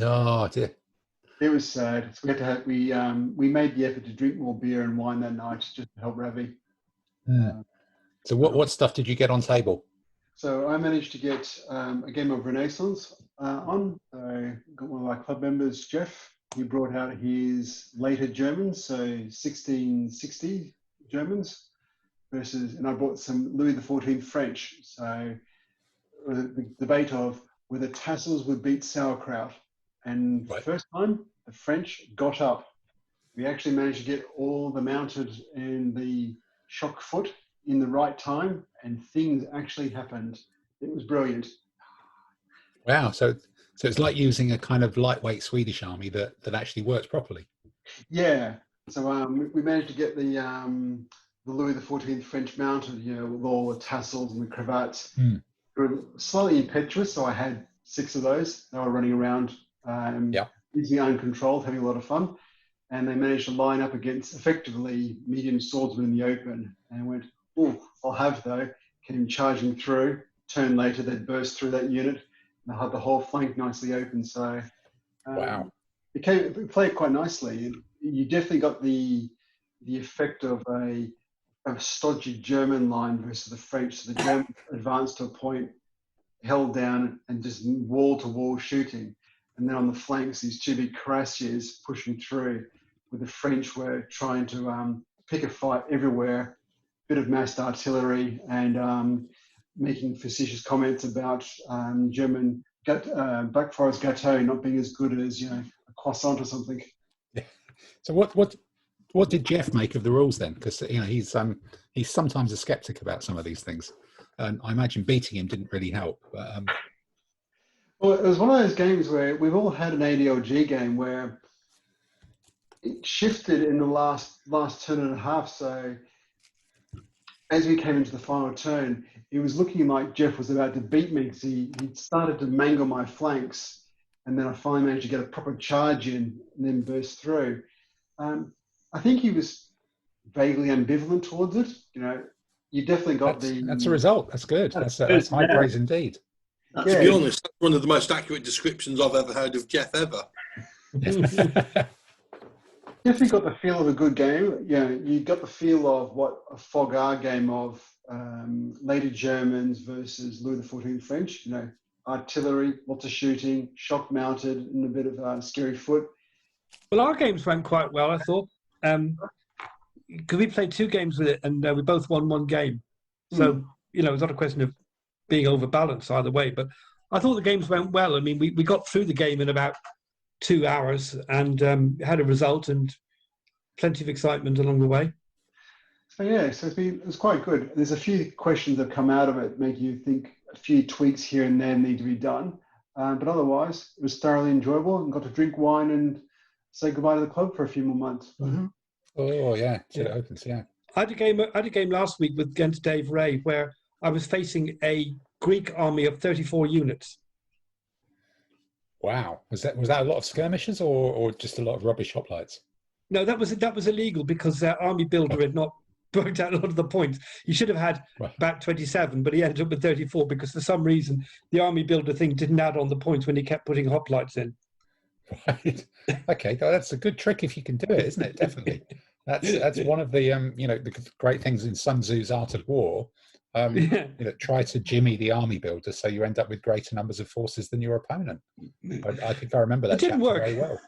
Oh, dear. It was sad. So we made the effort to drink more beer and wine that night just to help Ravi. So what stuff did you get on table? So I managed to get a game of Renaissance on. I got one of our club members, Jeff. He brought out his later Germans, so 1660 Germans and I brought some Louis XIV French. So the debate of whether tassels would beat sauerkraut. And the first time, the French got up. We actually managed to get all the mounted and the shock foot in the right time, and things actually happened. It was brilliant. Wow! So it's like using a kind of lightweight Swedish army that actually works properly. Yeah. So we managed to get the Louis XIV French mounted, with all the tassels and the cravats. They were slightly impetuous, so I had 6 of those. They were running around. Easily uncontrolled, having a lot of fun, and they managed to line up against effectively medium swordsmen in the open. And I went, I'll have though. Came charging through. Turn later, they'd burst through that unit, and I had the whole flank nicely open. So, wow, it played quite nicely. You definitely got the effect of a a stodgy German line versus the French. So the Germans advanced to a point, held down, and just wall-to-wall shooting. And then on the flanks, these two big cuirassiers pushing through, with the French were trying to pick a fight everywhere, bit of massed artillery, and making facetious comments about German Black Forest gâteau not being as good as a croissant or something. Yeah. So what did Jeff make of the rules then? Because he's sometimes a skeptic about some of these things, and I imagine beating him didn't really help. But, well, it was one of those games where we've all had an ADLG game where it shifted in the last turn and a half. So as we came into the final turn, it was looking like Jeff was about to beat me because he started to mangle my flanks, and then I finally managed to get a proper charge in and then burst through. I think he was vaguely ambivalent towards it. You definitely got that's a result. That's good. That's high praise indeed. To be honest, that's one of the most accurate descriptions I've ever heard of Jeff ever. Definitely got the feel of a good game. You got the feel of what a Fogar game of later Germans versus Louis XIV French. Artillery, lots of shooting, shock mounted, and a bit of scary foot. Well, our games went quite well, I thought, because we played 2 games with it, and we both won 1 game. So it's not a question of being overbalanced either way. But I thought the games went well. I mean, we got through the game in about 2 hours and had a result and plenty of excitement along the way. So it was quite good. There's a few questions that come out of it, make you think a few tweaks here and there need to be done. But otherwise, it was thoroughly enjoyable, and got to drink wine and say goodbye to the club for a few more months. Mm-hmm. Oh yeah, it opens. Yeah, I had a game last week against Dave Ray where I was facing a Greek army of 34 units. Wow, was that a lot of skirmishes or just a lot of rubbish hoplites? No, that was illegal because Army Builder had not worked out a lot of the points. He should have had about 27, but he ended up with 34 because for some reason the Army Builder thing didn't add on the points when he kept putting hoplites in. Right. Okay, that's a good trick if you can do it, isn't it? Definitely. That's one of the the great things in Sun Tzu's Art of War. Try to jimmy the army builder so you end up with greater numbers of forces than your opponent. I think I remember that. It didn't work very well.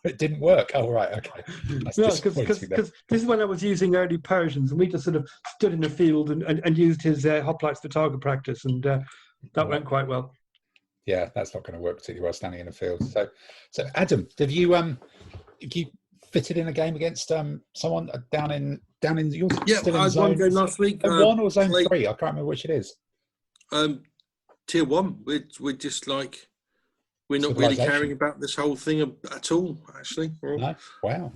It didn't work. Oh right, okay. Because this is when I was using early Persians, and we just sort of stood in the field and used his hoplites for target practice, and that went quite well. Yeah, that's not going to work particularly well standing in a field. So Adam, have you fitted in a game against someone down in your still in zone? 1 game last week. 1 or zone 3? I can't remember which it is. Tier 1. We're just like we're not really caring about this whole thing at all. Actually, no. Wow.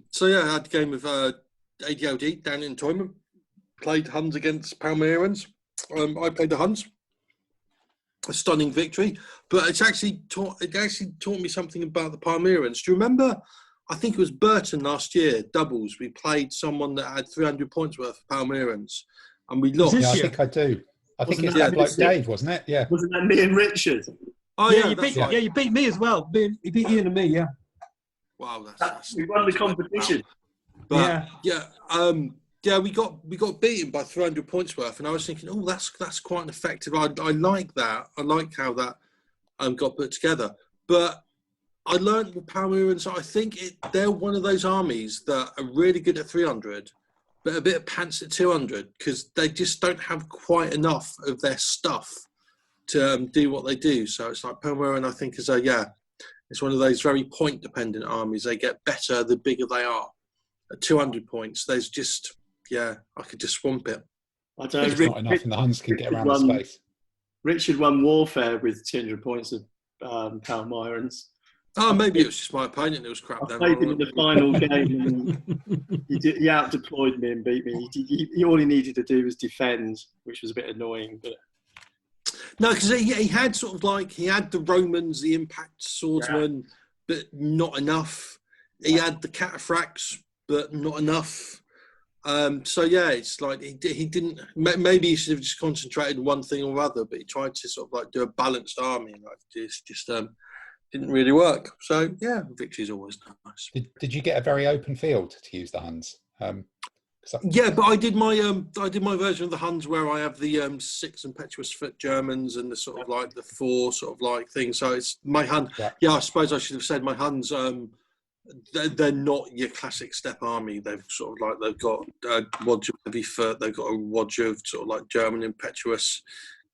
So yeah, I had a game of ADLD down in Toyman. Played Huns against Palmyrans. I played the Huns. A stunning victory, but it actually taught me something about the Palmyrans. Do you remember? I think it was Burton last year, doubles. We played someone that had 300 points worth of Palmyrans, and we lost. Yeah, I think I do. I think it's like Dave, wasn't it? Yeah. Wasn't that me and Richard? Oh yeah, you beat me as well. You beat Ian and me, yeah. Wow, we won the competition. But, yeah, we got beaten by 300 points worth, and I was thinking, oh, that's quite an effective. I like that. I like how that got put together. But I learned with Palmyrans, I think they're one of those armies that are really good at 300, but a bit of pants at 200 because they just don't have quite enough of their stuff to do what they do. So it's like Palmyran, I think, it's one of those very point-dependent armies. They get better the bigger they are. At 200 points, there's just... Yeah, I could just swamp it. I don't know. Not enough, and the Huns can get around the space. Richard won Warfare with 200 points of Palmyrans. Oh, maybe it was just my opponent that was crap. I played him in the final game, and he out-deployed me and beat me. All he needed to do was defend, which was a bit annoying. But no, because he had sort of like he had the Romans, the impact swordsmen, but not enough. He had the cataphracts, but not enough. So yeah, it's like he didn't. Maybe he should have just concentrated on one thing or other, but he tried to sort of like do a balanced army, and like just didn't really work. So yeah, victory's always nice. Did you get a very open field to use the Huns? Yeah, but I did my version of the Huns where I have the 6 impetuous foot Germans and the sort of like the 4 sort of like thing. So it's my Hun. Yeah, I suppose I should have said my Huns. They're not your classic steppe army. They've sort of like they've got a Wodge of heavy foot. They've got a Wodge of sort of like German impetuous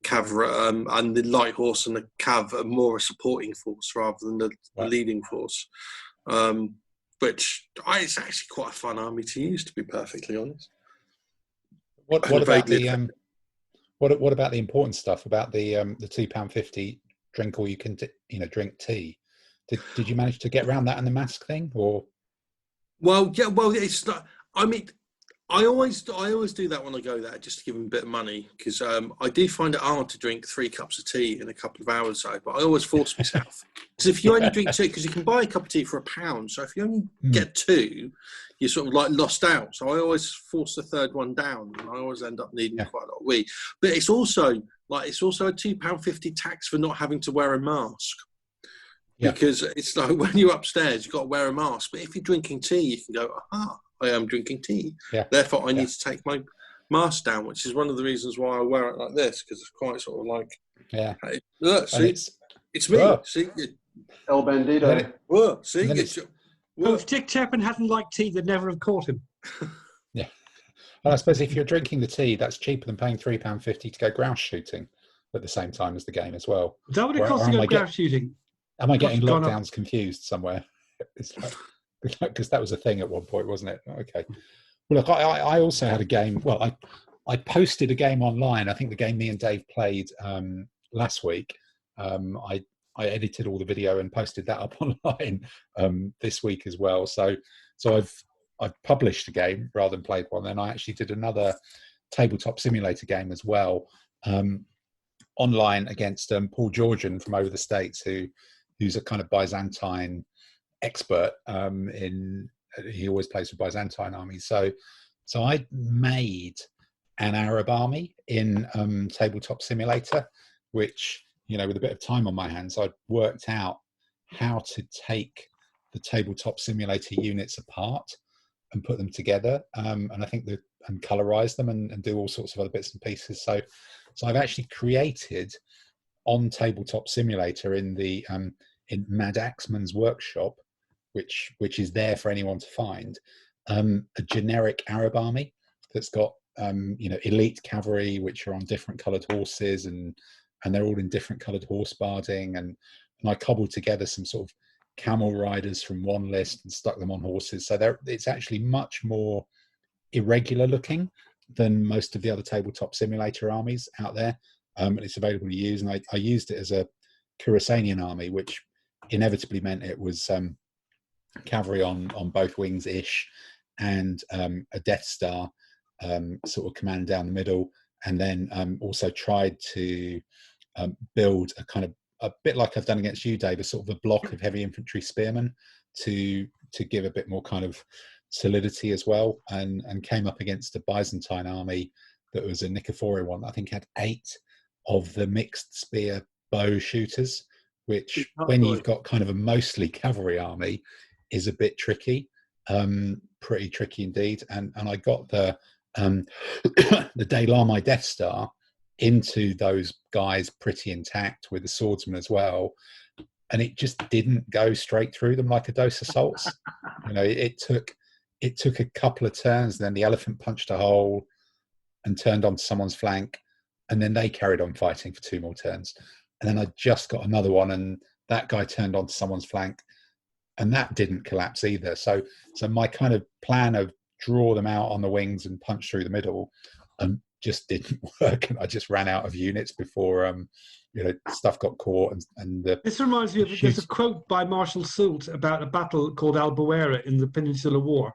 cavalry, and the light horse and the cav are more a supporting force rather than the leading force. Which it's actually quite a fun army to use, to be perfectly honest. What about the what about the important stuff about the £2.50 drink all you can drink tea? Did you manage to get around that and the mask thing, or? Well, it's not. I mean, I always do that when I go there, just to give them a bit of money, because I do find it hard to drink 3 cups of tea in a couple of hours, but I always force myself. Because if you only drink 2, because you can buy a cup of tea for £1, so if you only get 2, you're sort of like lost out. So I always force the third one down, and I always end up needing quite a lot of wee. But it's also a £2.50 tax for not having to wear a mask. Yeah. Because it's like when you're upstairs, you've got to wear a mask. But if you're drinking tea, you can go, I am drinking tea. Yeah. Therefore, I need to take my mask down, which is one of the reasons why I wear it like this, because it's quite sort of like, hey, look, see, it's me. See, El Bandito. Whoa, see, if Dick Chapman hadn't liked tea, they'd never have caught him. Yeah. Well, I suppose if you're drinking the tea, that's cheaper than paying £3.50 to go grouse shooting at the same time as the game as well. Is that what it costs to go grouse shooting? Am I getting lockdowns confused somewhere? It's like, because that was a thing at one point, wasn't it? Okay. Well, look, I also had a game. Well, I posted a game online. I think the game me and Dave played last week. I edited all the video and posted that up online this week as well. So I've published a game rather than played one. Then I actually did another tabletop simulator game as well, online against Paul Georgian from over the States, who's a kind of Byzantine expert he always plays for Byzantine armies. So I made an Arab army in tabletop simulator, which, with a bit of time on my hands, I'd worked out how to take the tabletop simulator units apart and put them together, and I think and colorize them and do all sorts of other bits and pieces. So I've actually created on tabletop simulator in the in Madaxeman's workshop, which is there for anyone to find, a generic Arab army that's got elite cavalry, which are on different coloured horses, and they're all in different coloured horse barding, and I cobbled together some sort of camel riders from one list and stuck them on horses. So it's actually much more irregular looking than most of the other tabletop simulator armies out there, and it's available to use. And I used it as a Khurasanian army, which inevitably meant it was cavalry on both wings ish, and a Death Star sort of command down the middle, and then also tried to build a kind of a bit like I've done against you, Dave, a sort of a block of heavy infantry spearmen to give a bit more kind of solidity as well, and came up against a Byzantine army that was a Nicephorian one. I think had 8 of the mixed spear bow shooters, which when you've got kind of a mostly cavalry army is a bit tricky, pretty tricky indeed. And I got the De Lama Death Star into those guys pretty intact with the swordsman as well, and it just didn't go straight through them like a dose of salts. It took a couple of turns, and then the elephant punched a hole and turned onto someone's flank, and then they carried on fighting for 2 more turns, and then I just got another one, and that guy turned onto someone's flank, and that didn't collapse either. So my kind of plan of draw them out on the wings and punch through the middle just didn't work, and I just ran out of units before stuff got caught. And this reminds me of there's a quote by Marshal Soult about a battle called Albuera in the Peninsular War,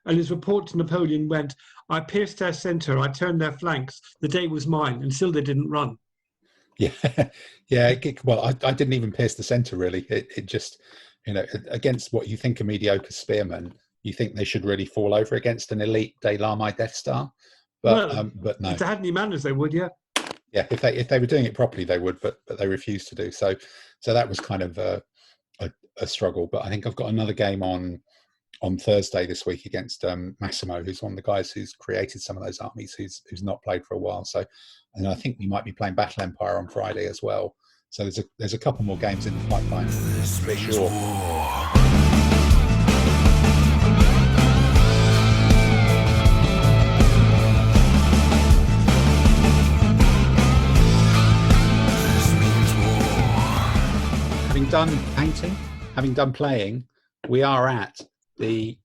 and his report to Napoleon went, "I pierced their centre, I turned their flanks, the day was mine, and still they didn't run." Yeah. Well, I didn't even pierce the centre really. It just, against what you think a mediocre spearman, you think they should really fall over against an elite De Lama Death Star. But no. If they had any manners, they would, yeah. Yeah, if they were doing it properly, they would, but they refused to do so. So that was kind of a struggle. But I think I've got another game on on Thursday this week against Massimo, who's one of the guys who's created some of those armies, who's not played for a while. So, and I think we might be playing Battle Empire on Friday as well. So there's a couple more games in the pipeline for sure. Having done painting, having done playing, we are at the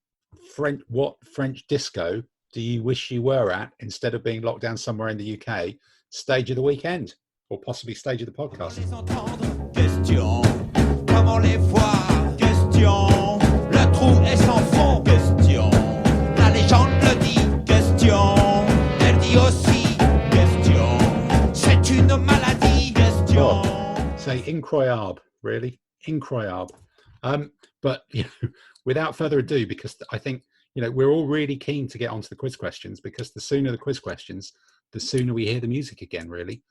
French disco do you wish you were at, instead of being locked down somewhere in the UK, stage of the weekend, or possibly stage of the podcast. Question, comment les voir? Question, le trou est sans fond. Question, la légende le dit. Question, elle dit aussi. Question, c'est une maladie. Question. Oh, say incroyable, really, incroyable. But without further ado, because I think we're all really keen to get onto the quiz questions, because the sooner the quiz questions, the sooner we hear the music again, really,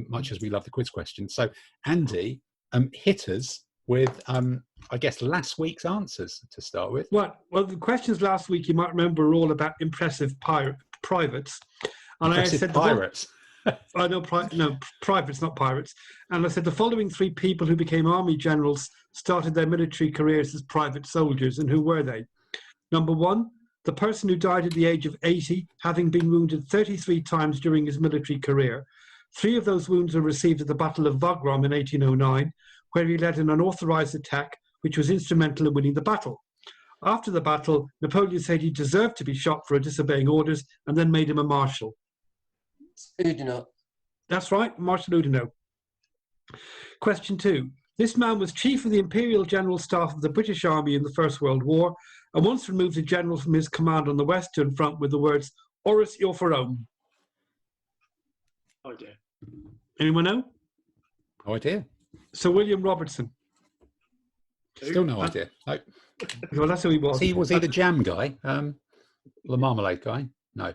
much as we love the quiz questions. So, Andy, hit us with, I guess, last week's answers to start with. Well, the questions last week, you might remember, were all about impressive privates. And impressive I said pirates. No, privates, not pirates. And I said the following three people who became army generals started their military careers as private soldiers, and who were they? Number one, the person who died at the age of 80, having been wounded 33 times during his military career. 3 of those wounds were received at the Battle of Wagram in 1809, where he led an unauthorized attack, which was instrumental in winning the battle. After the battle, Napoleon said he deserved to be shot for disobeying orders, and then made him a marshal. Oudinot. That's right, Marshal Oudinot. Question 2. This man was chief of the Imperial General Staff of the British Army in the First World War, and once removed a general from his command on the Western Front with the words, "Oris your for Rome." Oh dear. Anyone know? No idea. Sir William Robertson. Still no idea. No. Well, that's who he was. Was he the jam guy? The marmalade guy? No.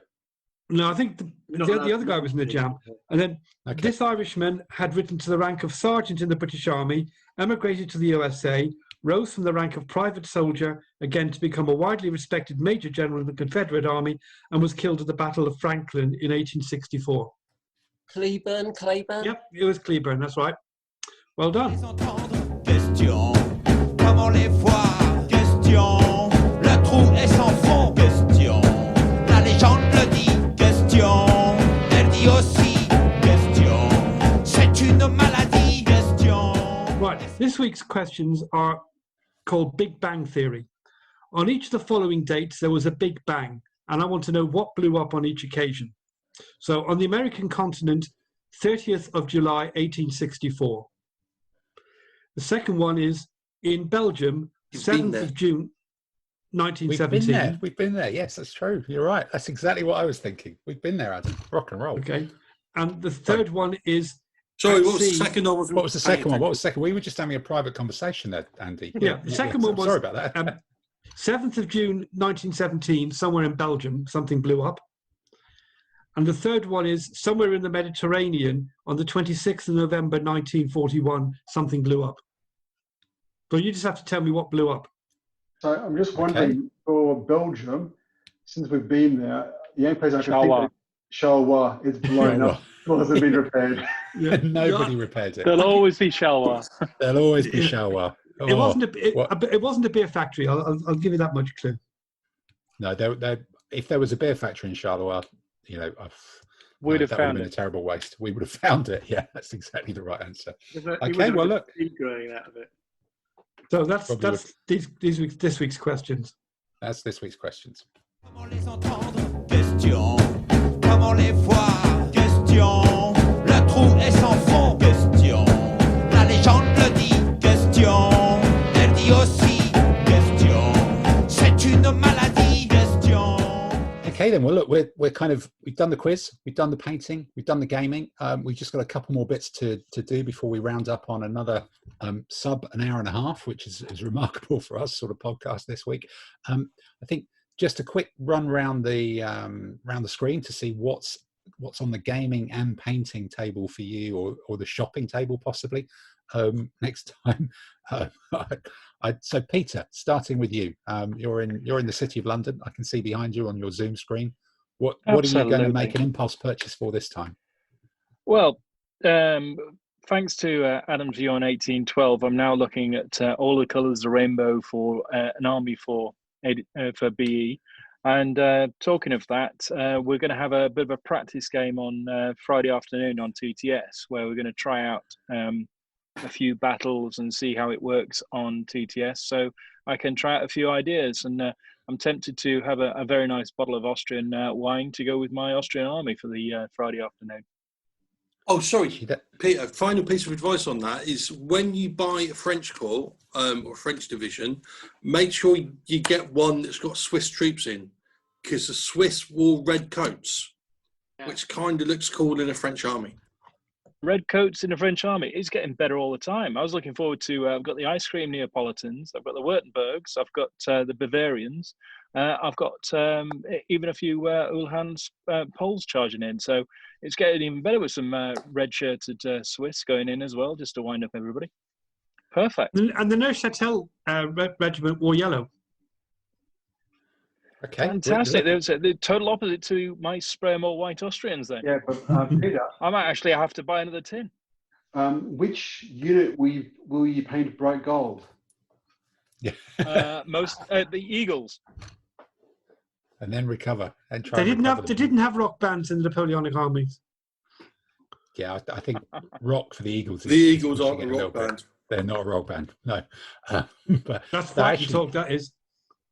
No, I think the other guy was in the jam. And then This Irishman had risen to the rank of sergeant in the British Army, emigrated to the USA, rose from the rank of private soldier, again to become a widely respected major general in the Confederate Army, and was killed at the Battle of Franklin in 1864. Cleburne? Yep, it was Cleburne, that's right. Well done. Question, comment les voir? Question, le trou est sans fond. Question, la légende le dit. Question, elle dit aussi. Question, c'est une maladie. Question. Right, this week's questions are called Big Bang Theory. On each of the following dates, there was a Big Bang, and I want to know what blew up on each occasion. So on the American continent, 30th of July, 1864. The second one is in Belgium, 7th of June, 1917. We've been there. Yes, that's true. You're right. That's exactly what I was thinking. We've been there, Adam. Rock and roll. Okay. And the third one is... Sorry, what was the second one? What was the second one? What was the second? We were just having a private conversation there, Andy. Yeah, the second one was... Sorry about that. 7th of June, 1917, somewhere in Belgium, something blew up. And the third one is somewhere in the Mediterranean on the 26th of November, 1941, something blew up. But you just have to tell me what blew up. So I'm just wondering, for Belgium, since we've been there, the only place I can think of, Charleroi, is blown up. It hasn't been repaired. Yeah. Nobody repaired it. There'll always be Charleroi. There'll always be Charleroi. Oh, it wasn't a beer factory. I'll give you that much clue. No, if there was a beer factory in Charleroi, We'd have found been it. A terrible waste. We would have found it. Yeah, that's exactly the right answer. Okay, well, look. Growing out of it. So that's this week's questions. That's this week's questions. Comment les entendre? Question, comment les voir? Question, le trou est sans fond. Question, la légende le dit. Question, elle dit aussi. Question, c'est une maladie. Question. Okay, then. Well, look, we've done the quiz, we've done the painting, we've done the gaming. We've just got a couple more bits to do before we round up on another sub an hour and a half, which is remarkable for us sort of podcast this week. I think just a quick run round the screen to see what's on the gaming and painting table for you, or the shopping table possibly. next time. So Peter, starting with you, you're in the City of London. I can see behind you on your Zoom screen. What are you going to make an impulse purchase for this time? Well, thanks to Adam's view on 1812, I'm now looking at all the colours of the rainbow for an army for BE. And talking of that, we're going to have a bit of a practice game on Friday afternoon on TTS, where we're going to try out a few battles and see how it works on TTS. So I can try out a few ideas, and I'm tempted to have a very nice bottle of Austrian wine to go with my Austrian army for the Friday afternoon. Oh, sorry, Peter. Final piece of advice on that is when you buy a French corps or French division, make sure you get one that's got Swiss troops in, because the Swiss wore red coats, which kind of looks cool in a French army. Red coats in the French army is getting better all the time. I was looking forward to. I've got the ice cream Neapolitans. I've got the Wurttembergers. I've got the Bavarians. I've got even a few Uhlans Poles charging in. So it's getting even better with some red-shirted Swiss going in as well, just to wind up everybody. Perfect. And the Neuchâtel regiment wore yellow. Okay, fantastic. There's the total opposite to my spray more white Austrians. Then, yeah, but Peter, I might actually have to buy another tin. Which unit will you paint bright gold? Yeah, the Eagles. And then recover and try. They didn't have rock bands in the Napoleonic armies. Yeah, I think rock for the Eagles. The Eagles aren't a rock band. They're not a rock band. No, but that's what you talk. That is.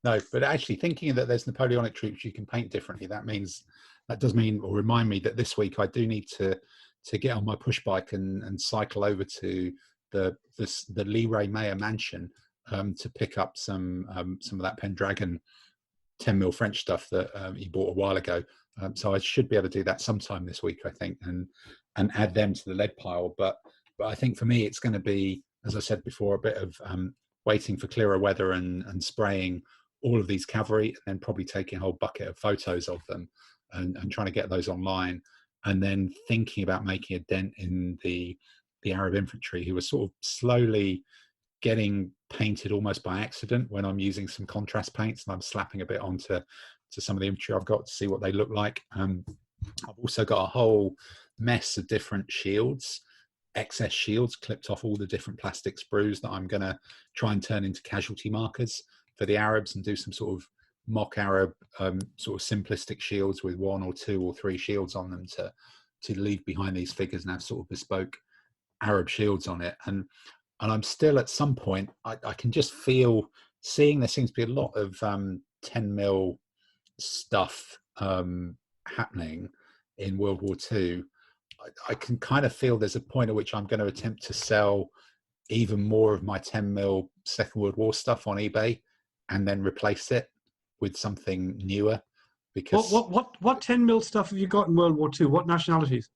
No, but actually thinking that there's Napoleonic troops you can paint differently, that does mean or remind me that this week I do need to get on my push bike and cycle over to the Leray Mayer mansion to pick up some of that Pendragon 10mm French stuff that he bought a while ago. So I should be able to do that sometime this week, I think, and add them to the lead pile. But I think for me it's going to be, as I said before, a bit of waiting for clearer weather and spraying all of these cavalry, and then probably taking a whole bucket of photos of them and trying to get those online, and then thinking about making a dent in the Arab infantry, who are sort of slowly getting painted almost by accident when I'm using some contrast paints and I'm slapping a bit onto some of the infantry I've got to see what they look like. I've also got a whole mess of different shields, excess shields clipped off all the different plastic sprues that I'm going to try and turn into casualty markers for the Arabs and do some sort of mock Arab sort of simplistic shields with 1 or 2 or 3 shields on them to leave behind these figures and have sort of bespoke Arab shields on it. And I'm still at some point, I can just feel, seeing there seems to be a lot of 10mm stuff happening in World War II. I can kind of feel there's a point at which I'm going to attempt to sell even more of my 10mm Second World War stuff on eBay and then replace it with something newer. Because what 10mm stuff have you got in World War II? What nationalities?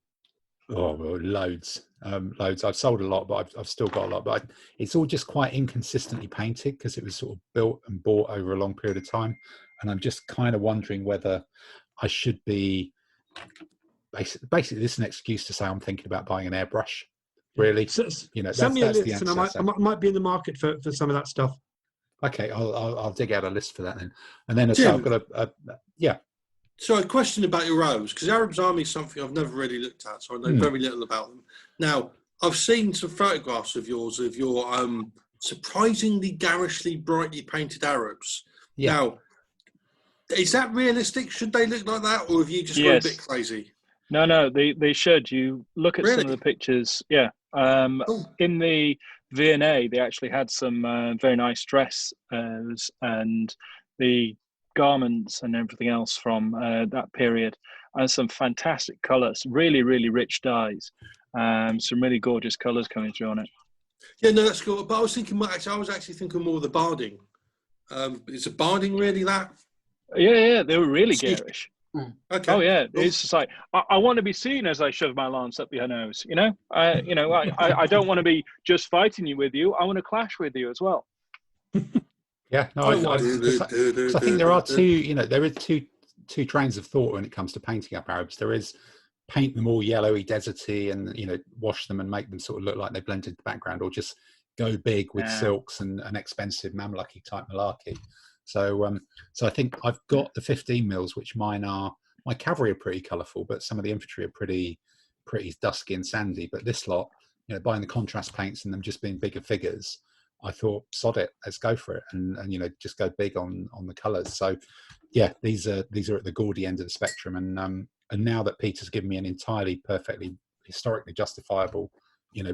Oh, well, loads. I've sold a lot, but I've still got a lot. But it's all just quite inconsistently painted because it was sort of built and bought over a long period of time. And I'm just kind of wondering whether I should be... Basically, this is an excuse to say I'm thinking about buying an airbrush. Really, send me a list, and I might be in the market for some of that stuff. Okay, I'll dig out a list for that then. And then Jim, I've got yeah. So a question about your Arabs, because Arabs army is something I've never really looked at, so I know very little about them. Now, I've seen some photographs of yours of your surprisingly garishly brightly painted Arabs. Yeah. Now, is that realistic? Should they look like that, or have you just gone a bit crazy? No, they should. You look at some of the pictures. Yeah. In the V&A, they actually had some very nice dress and the garments and everything else from that period, and some fantastic colours, really, really rich dyes. Some really gorgeous colours coming through on it. Yeah, no, that's cool. But I was actually thinking more of the barding. Is the barding really that? Yeah, they were really garish. Okay. Oh yeah, it's just like I want to be seen as I shove my lance up your nose. I don't want to be just fighting you with you. I want to clash with you as well. Yeah, no, I think there are two. There are two trains of thought when it comes to painting up Arabs. There is paint them all yellowy, deserty, and wash them and make them sort of look like they blend into the background, or just go big with silks and an expensive Mamluki type malarkey. So I think I've got the 15 mils, which my cavalry are pretty colourful, but some of the infantry are pretty dusky and sandy. But this lot, buying the contrast paints and them just being bigger figures, I thought, sod it, let's go for it, and just go big on the colours. So yeah, these are at the gaudy end of the spectrum, and now that Peter's given me an entirely perfectly historically justifiable,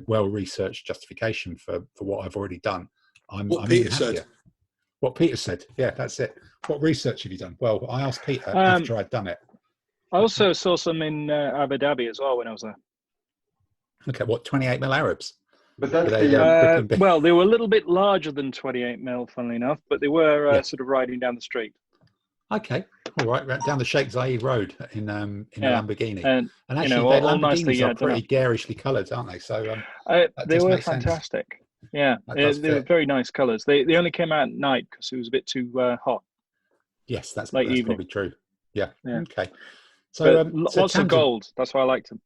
well researched justification for what I've already done, I'm Peter even happier. said. What Peter said, yeah, that's it. What research have you done? Well, I asked Peter after I'd done it. I also saw some in Abu Dhabi as well when I was there. Okay, what 28 mil Arabs? But that's well, they were a little bit larger than 28 mil, funnily enough, but they were sort of riding down the street. Okay, all right, down the Sheikh Zayed Road in a Lamborghini, and actually, their all Lamborghinis nicely, are pretty garishly coloured, aren't they? So they were fantastic. Yeah, they were very nice colours. They only came out at night because it was a bit too hot. Yes, that's evening. Probably true. Yeah. Okay. So lots of gold. That's why I liked them.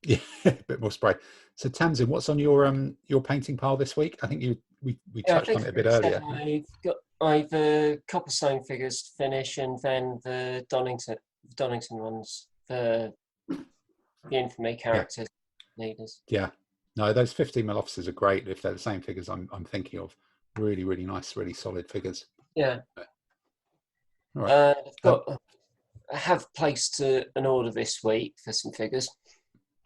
Yeah, a bit more spray. So Tamsin, what's on your painting pile this week? I think we touched on it a bit earlier. I've Copperstone figures to finish, and then the Donington ones, the infamy characters leaders. Yeah, no, those 15 mil officers are great if they're the same figures I'm thinking of. Really, really nice, really solid figures. Yeah. All right. I have placed an order this week for some figures.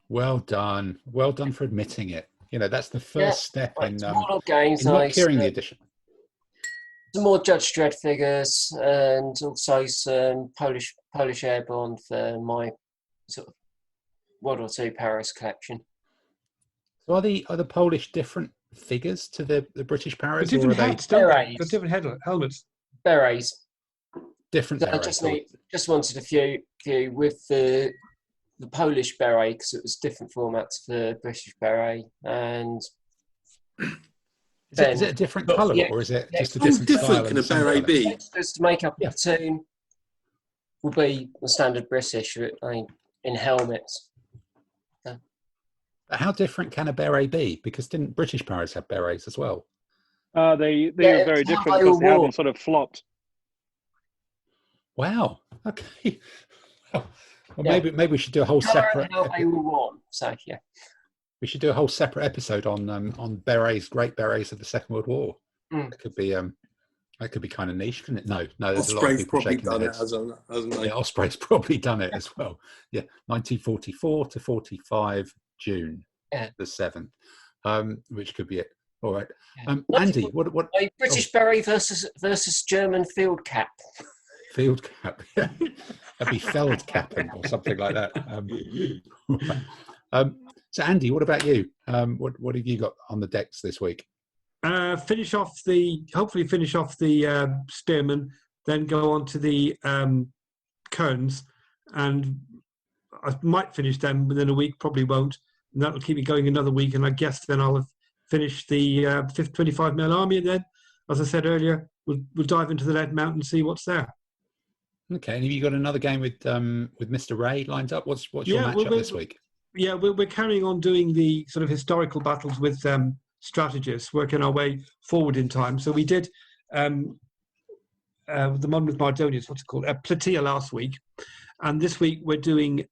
Well done for admitting it. That's the first step in not clearing the edition. Some more Judge Dredd figures, and also some Polish airborne for my sort of World War II Paris collection. So are the Polish different figures to the British Paris? Different hats, don't they? Got different helmets. Berets. Different berets. I just wanted a few with the Polish beret, because it was different formats for the British beret, and is it a different colour, or is it just a different style? Can a beret be? To make up a platoon will be the standard British in helmets. How different can a beret be? Because didn't British berets have berets as well? They were very different because they had them sort of flopped. Wow. Okay. Well, maybe we should do a whole separate. They were worn. So yeah. We should do a whole separate episode on berets, great berets of the Second World War. That could be kind of niche, couldn't it? No. There's a lot of people shaking their heads. Hasn't he? Yeah, Osprey's probably done it as well. Yeah, 1944 to 45, June the 7th, which could be it. All right, Andy, what? British beret versus German Feldcappen. Feldcappen, yeah, that'd be Feldcappen or something like that. So Andy, what about you? What have you got on the decks this week? Hopefully finish off the Spearman, then go on to the Kerns, and I might finish them within a week, probably won't, and that'll keep me going another week, and I guess then I'll have finished the 5th 25mm army, and then, as I said earlier, we'll dive into the Lead Mountain and see what's there. Okay, and have you got another game with Mr. Ray lined up? What's your matchup this week? Yeah, we're carrying on doing the sort of historical battles with strategists, working our way forward in time. So we did the one with Mardonians, what's it called? Plataea last week. And this week we're doing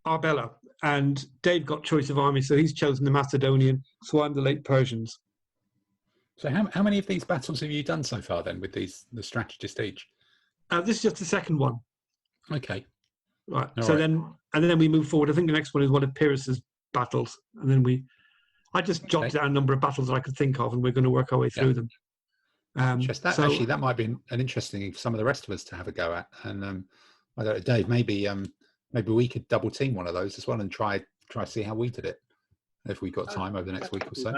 Arbella. And Dave got choice of army, so he's chosen the Macedonian, so I'm the late Persians. So how many of these battles have you done so far then with the strategist each? This is just the second one. Okay. Right. Then we move forward. I think the next one is one of Pyrrhus's battles. And then I just jotted down a number of battles that I could think of, and we're going to work our way through them. Actually, that might be an interesting for some of the rest of us to have a go at. And I don't know, Dave, maybe we could double team one of those as well and try see how we did it if we've got time over the next week or so.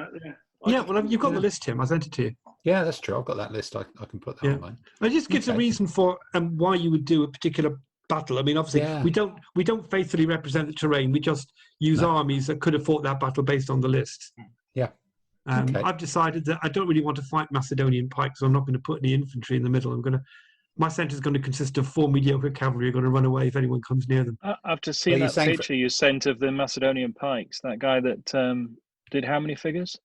Yeah, well, you've got the list, Tim. I sent it to you. Yeah, that's true. I've got that list. I can put that online. It just gives a reason for why you would do a particular battle. I mean, obviously, we don't faithfully represent the terrain. We just use armies that could have fought that battle based on the list. Yeah. I've decided that I don't really want to fight Macedonian pikes, so I'm not going to put any infantry in the middle. I'm going to my centre is going to consist of 4 mediocre cavalry who are going to run away if anyone comes near them. After seeing that picture you sent of the Macedonian pikes, that guy that did how many figures?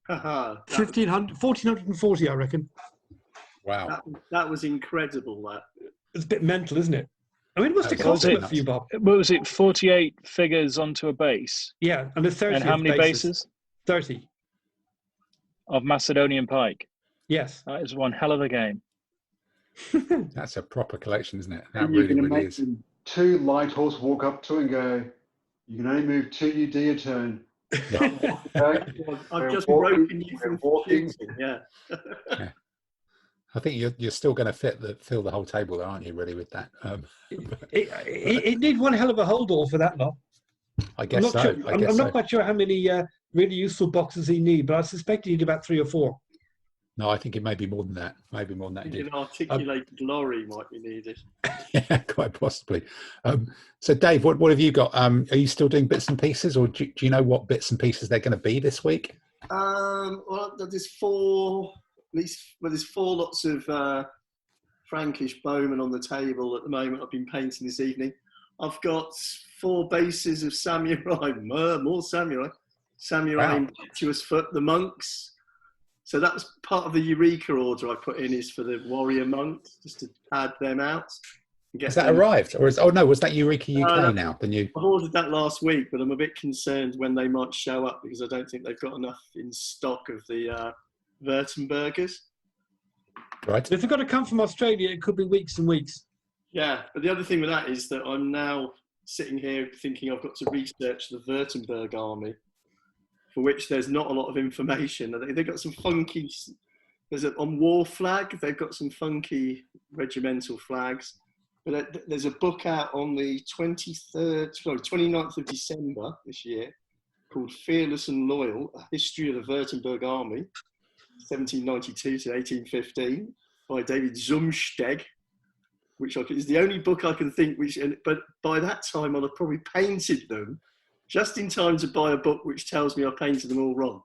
1,440, I reckon. Wow. That was incredible, that. It's a bit mental, isn't it? I mean, it must have cost a bit for you, Bob. What was it, 48 figures onto a base? Yeah, and the 30. And how many bases? 30. Of Macedonian pike? Yes. That is one hell of a game. That's a proper collection, isn't it? That really is. 2 light horse walk up to and go, you can only move 2 UD a turn. Yeah. Okay. I've just broken you from walking. Yeah. Yeah. I think you're still going to fill the whole table, there, aren't you? Really, with that. It need one hell of a hold all for that lot. I guess so. I'm not quite sure how many really useful boxes he need, but I suspect he need about 3 or 4. No, I think it may be more than that. Maybe more than that. An articulated lorry might be needed. Yeah, quite possibly. So, Dave, what have you got? Are you still doing bits and pieces, or do you know what bits and pieces they're going to be this week? Well, there's 4 lots of Frankish bowmen on the table at the moment. I've been painting this evening. I've got 4 bases of samurai, more samurai. Samurai impetuous foot, the monks. So that was part of the Eureka order I put in, is for the warrior monks, just to pad them out. Has that arrived? Or was that Eureka UK now? The new? I ordered that last week, but I'm a bit concerned when they might show up, because I don't think they've got enough in stock of the Wurttembergers. Right. If they've got to come from Australia, it could be weeks and weeks. Yeah, but the other thing with that is that I'm now sitting here thinking I've got to research the Wurttemberg army, for which there's not a lot of information. They've got some funky, on War Flag, they've got some funky regimental flags. But there's a book out on the 29th of December this year called Fearless and Loyal, A History of the Wurttemberg Army, 1792 to 1815, by David Zumsteg, which is the only book I can think but by that time I'll have probably painted them just in time to buy a book which tells me I painted them all wrong.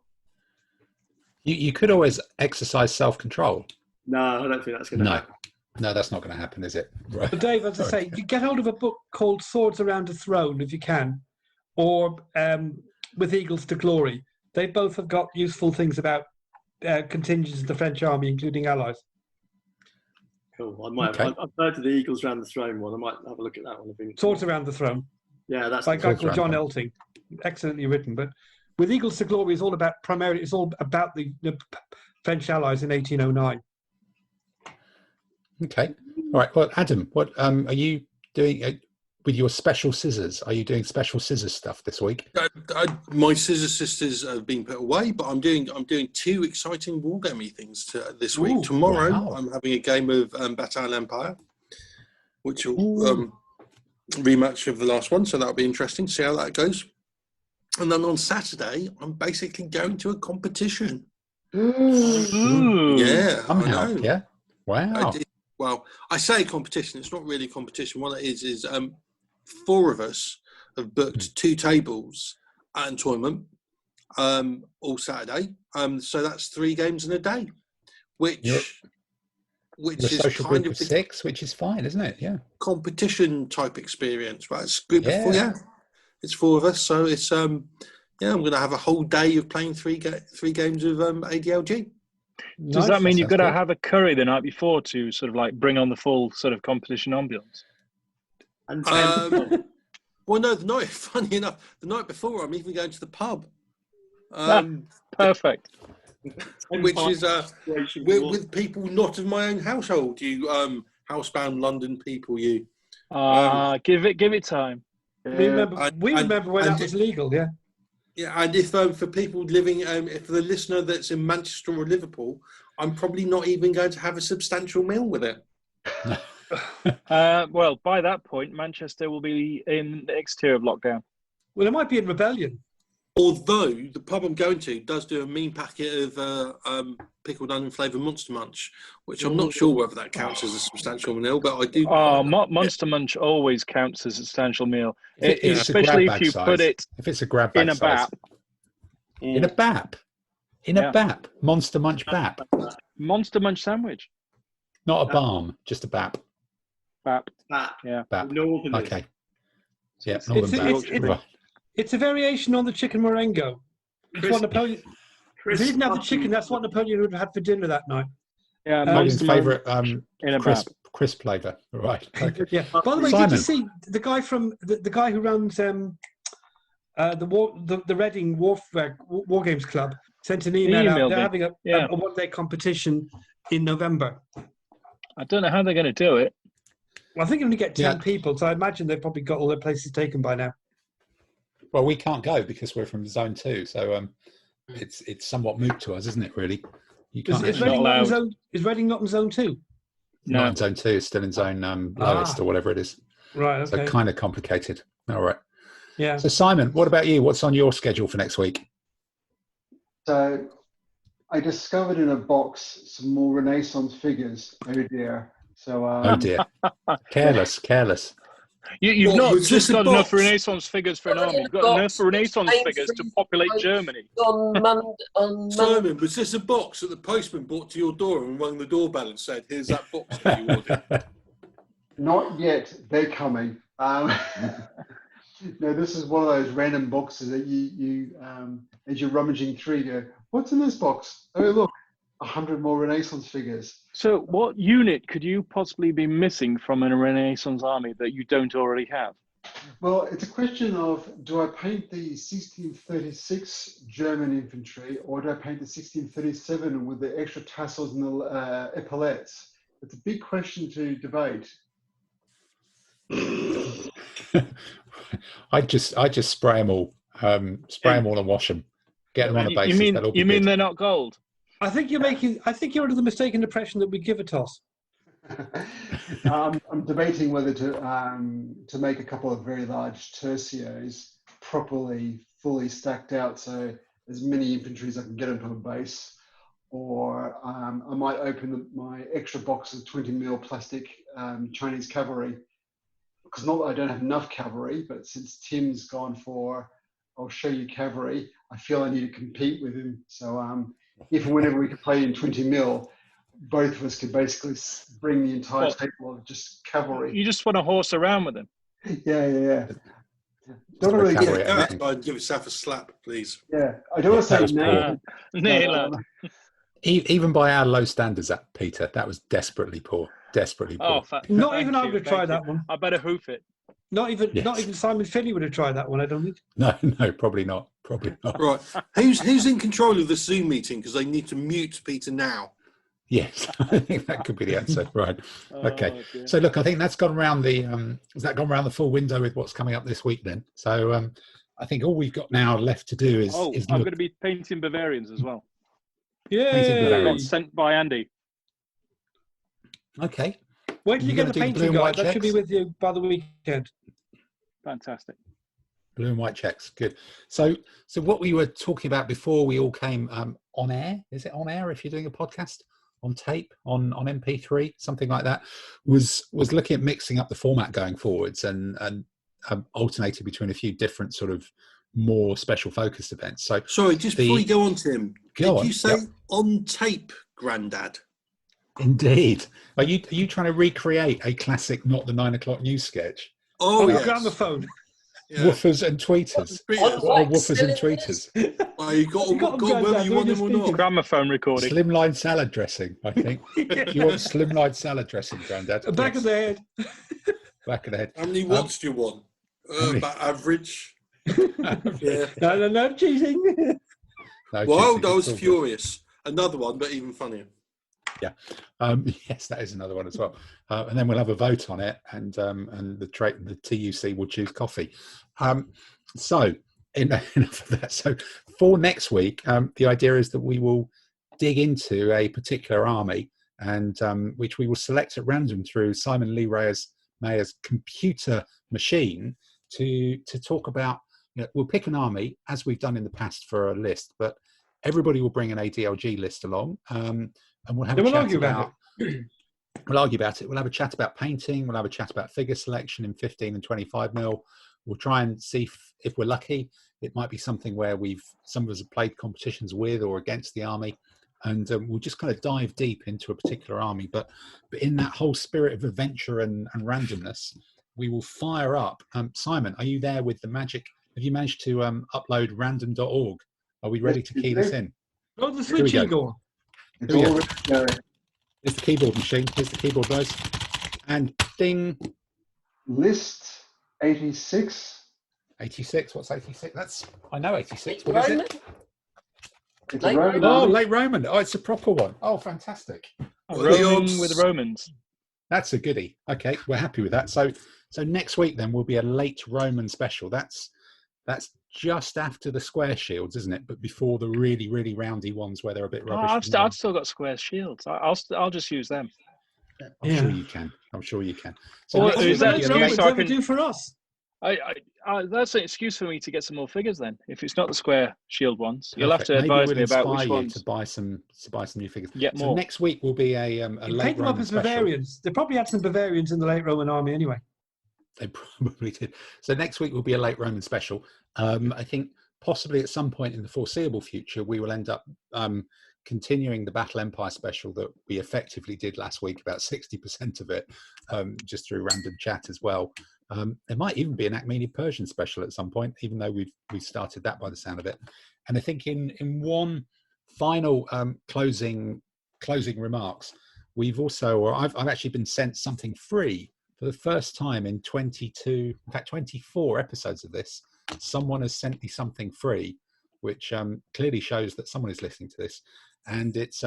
You could always exercise self-control. No, I don't think that's going to happen. No, that's not going to happen, is it? Right. But Dave, as I say, you get hold of a book called Swords Around a Throne, if you can, or With Eagles to Glory. They both have got useful things about contingents of the French army, including allies. Cool. I've heard of the Eagles Around the Throne one. I might have a look at that one. Swords Around the Throne. Yeah, that's by a guy called John Elting. Excellently written. But With Eagles to Glory is all about the French allies in 1809. Okay. All right. Well, Adam, what are you doing with your special scissors? Are you doing special scissors stuff this week? My scissor sisters have been put away, but I'm doing 2 exciting wargaming things this week. Tomorrow, I'm having a game of Battle Empire, which will rematch of the last one, so that'll be interesting. See how that goes. And then on Saturday, I'm basically going to a competition. Ooh. Yeah, somehow. Yeah. Wow. Well, I say competition. It's not really a competition. What it is 4 of us have booked 2 tables at a tournament all Saturday. So that's 3 games in a day, which is social kind group of 6, which is fine, isn't it? Yeah. Competition type experience, right? It's group of 4. Yeah. It's 4 of us, so it's I'm going to have a whole day of playing 3 games of ADLG. Does that mean you've got to have a curry the night before to sort of like bring on the full sort of competition ambience? Well, no, funny enough, the night before I'm even going to the pub. Perfect. Which is with people not of my own household. You housebound London people, you. Give it time. We remember when that was legal, yeah. Yeah, and if for people living, if the listener that's in Manchester or Liverpool, I'm probably not even going to have a substantial meal with it. Well, by that point, Manchester will be in the next tier of lockdown. Well, it might be in rebellion. Although the pub I'm going to does do a mean packet of pickled onion flavoured Monster Munch, which I'm not sure whether that counts as a substantial meal, but I do. Monster Munch always counts as a substantial meal, especially if you put it if it's a grab bag in a bap. In a bap. In a bap. Monster Munch bap. Monster Munch sandwich. Not a barm, just a bap. Bap. Bap. Yeah. Bap. Northerners. Okay. Yeah, It's- northern it's- bap. it's- Right. It's a variation on the chicken Marengo. It's what Napoleon. If he didn't have the Crisp chicken, that's what Napoleon would have had for dinner that night. Yeah, Napoleon's Monster Munch favourite in a crisp flavour. Right. Okay. Yeah. By the way, Simon. did you see the guy from the guy who runs the Reading War Games Club sent an email out. Emailed They're me. having Yeah. a one-day competition in November. I don't know how they're going to do it. Well, I think you only get 10 Yeah. people, so I imagine they've probably got all their places taken by now. Well, we can't go because we're from Zone 2, so it's somewhat moot to us, isn't it? Really, you Is, can't. is, actually- Reading not in allowed. zone, is Reading not in zone 2? Not No. in Zone 2. It's still in Zone lowest or whatever it is. Right, okay. So kind of complicated. All right. Yeah. So Simon, what about you? What's on your schedule for next week? So I discovered in a box some more Renaissance figures. Oh dear. So Oh dear, careless. You've What, not was just this a got enough box? Renaissance figures for an army. You've got enough Renaissance figures to populate Germany. On Simon, was this a box that the postman brought to your door and rung the doorbell and said, "Here's that box that you ordered"? not yet. They're coming. No, this is one of those random boxes that you as you're rummaging through, you go, what's in this box? Oh look, 100 more Renaissance figures. So, what unit could you possibly be missing from a Renaissance army that you don't already have? Well, it's a question of, do I paint the 1636 German infantry or do I paint the 1637 with the extra tassels and the epaulettes? It's a big question to debate. I just spray them all, and wash them, get them on a basis. That'll be You mean good. they're not gold? I think you're under the mistaken impression that we give a toss. I'm debating whether to make a couple of very large tercios properly, fully stacked out, so as many infantry as I can get into a base, or I might open my extra box of 20mm plastic Chinese cavalry, because not that I don't have enough cavalry, but since Tim's gone for I'll show you cavalry, I feel I need to compete with him. So if and whenever we can play in 20mm, both of us could basically bring the entire table of just cavalry. You just want to horse around with them. Yeah. Don't really cavalry. get. Go outside and give yourself a slap, please. Yeah, I don't want to That say was no. Nailed it. Even by our low standards, that Peter, that was desperately poor. Oh, Not even I would have tried that one. I better hoof it. Not even Simon Finney would have tried that one, I don't think. No, probably not. Right, who's in control of the Zoom meeting? Because they need to mute Peter now. Yes, I think that could be the answer. Right. Okay. Dear. So look, I think that's gone around the has that gone around the full window with what's coming up this week then. So I think all we've got now left to do is I'm look. going to be painting Bavarians as well. Painting Yeah. Bavarians. Got sent by Andy. Okay. Wait till you You're get the gonna do the blue painting and guide. white That should be checks? with you by the weekend. Fantastic. Blue and white checks. Good. So what we were talking about before we all came on air, is it on air if you're doing a podcast? On tape, on MP3, something like that, was looking at mixing up the format going forwards and alternating between a few different sort of more special focused events. So Sorry, just before you go on, Tim, Go did on, you say yep. on tape, Grandad? Indeed. Are you trying to recreate a classic Not the 9 o'clock news sketch? Oh, yes. Gramophone. Yeah. Woofers and tweeters. Brilliant. What are woofers and tweeters? Oh, you got You got them, whether Grandad, you want doing them or your not. Gramophone recording. Slimline salad dressing, I think. You want slimline salad dressing, Grandad? Back Yes. of the head. Back of the head. How many watts do you want? many- About average. Yeah. No, cheating. No, Wild, cheating, I was it's all good. furious. Another one, but even funnier. Yes, that is another one as well. And then we'll have a vote on it, and the TUC will choose coffee. So enough of that. So for next week, the idea is that we will dig into a particular army, and which we will select at random through Simon Lee Mayer's computer machine to talk about. We'll pick an army as we've done in the past for a list, but everybody will bring an ADLG list along, and we'll have a Then we'll chat argue about We'll argue about it. We'll have a chat about painting. We'll have a chat about figure selection in 15 and 25 mil. We'll try and see if we're lucky. It might be something where some of us have played competitions with or against the army. and we'll just kind of dive deep into a particular army. But in that whole spirit of adventure and randomness, we will fire up. Simon, are you there with the magic? Have you managed to upload random.org? Are we ready to key this in? Oh, the switch eagle. It's all going. Here's the keyboard machine. Here's the keyboard noise. And ding. List 86. 86. What's 86? I know 86. What is it? It's Late a Roman. Oh, late Roman. Oh, it's a proper one. Oh, fantastic. Roaming with the Romans. That's a goodie. Okay, we're happy with that. So next week then will be a late Roman special. That's just after the square shields, isn't it? But before the really, really roundy ones where they're a bit rubbish. I've still got square shields. I'll just use them. I'm sure you can. I'm sure you can. So Or next is week that will be a Romans late- ever do for us? That's an excuse for me to get some more figures then. If it's not the square shield ones, you'll have to Maybe advise we'll me about inspire which you ones. to buy some new figures. Get So more. next week will be a You late paint them up Roman as special. Bavarians. They probably had some Bavarians in the late Roman army anyway. They probably did. So next week will be a late Roman special. I think possibly at some point in the foreseeable future, we will end up continuing the Battle Empire special that we effectively did last week, about 60% of it, just through random chat as well. There might even be an Aechemenid-Persian special at some point, even though we started that by the sound of it. And I think in one final closing remarks, we've also, or I've actually been sent something free for the first time in 24 episodes of this. Someone has sent me something free, which clearly shows that someone is listening to this. And it's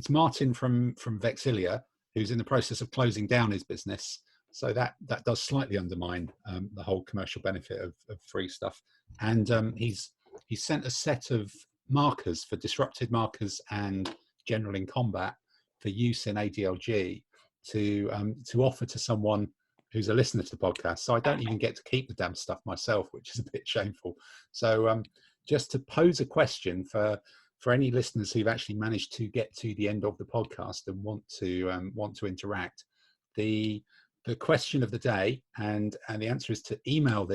Martin from Vexilia, who's in the process of closing down his business. So that does slightly undermine the whole commercial benefit of free stuff. And he's sent a set of markers for disrupted markers and general in combat for use in ADLG to offer to someone who's a listener to the podcast. So I don't even get to keep the damn stuff myself, which is a bit shameful. So just to pose a question for any listeners who've actually managed to get to the end of the podcast and want to interact, the question of the day, and the answer is to email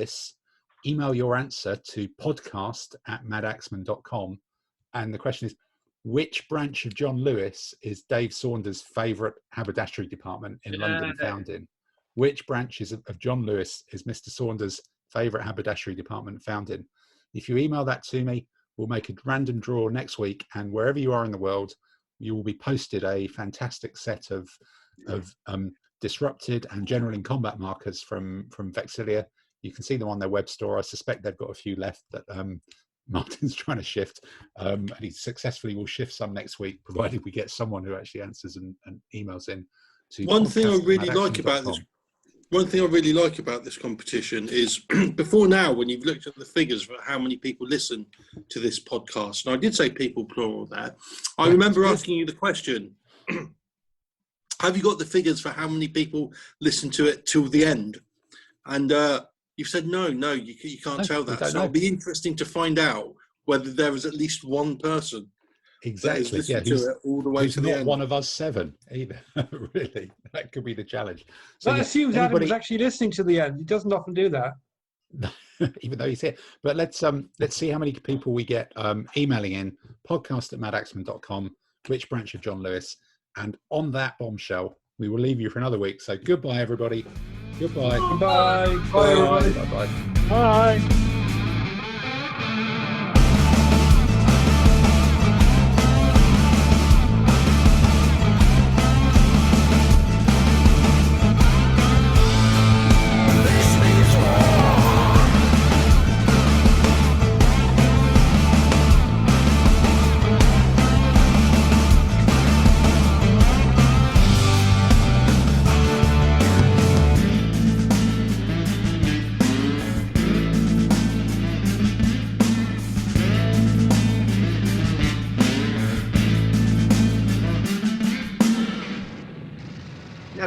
your answer to podcast@Madaxeman.com. And the question is, which branch of John Lewis is Dave Saunders' favourite haberdashery department in London found in? Which branches of John Lewis is Mr. Saunders' favourite haberdashery department found in? If you email that to me, we'll make a random draw next week, and wherever you are in the world, you will be posted a fantastic set of disrupted and general in combat markers from Vexilia. You can see them on their web store. I suspect they've got a few left that Martin's trying to shift, and he successfully will shift some next week, provided we get someone who actually answers and emails in. To One thing I really like about this competition is before now, when you've looked at the figures for how many people listen to this podcast, and I did say people plural there, I remember asking you the question, have you got the figures for how many people listen to it till the end? And you've said, no, you can't tell that. So it'll be interesting to find out whether there is at least one person exactly to it all the way to the not end. One of us 7 either. Really, that could be the challenge. So that assumes Adam was actually listening to the end. He doesn't often do that. Even though he's here. But let's see how many people we get emailing in podcast@Madaxeman.com, which branch of John Lewis. And on that bombshell, we will leave you for another week. So goodbye, everybody. Goodbye. Bye. Bye, everybody. Bye. Bye.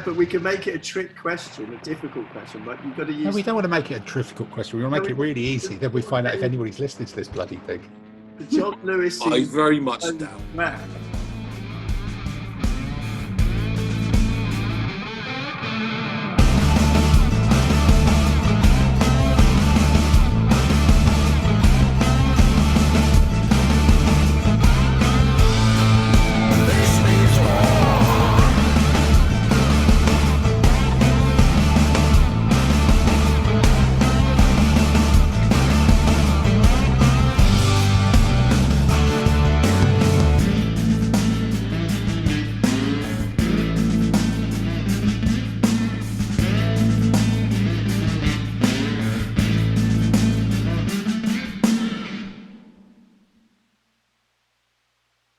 But we can make it a trick question, a difficult question, but you've got to use... No, we don't want to make it a difficult question. We want to make it really easy. Then we find out if anybody's listening to this bloody thing. John Lewis. I very much doubt.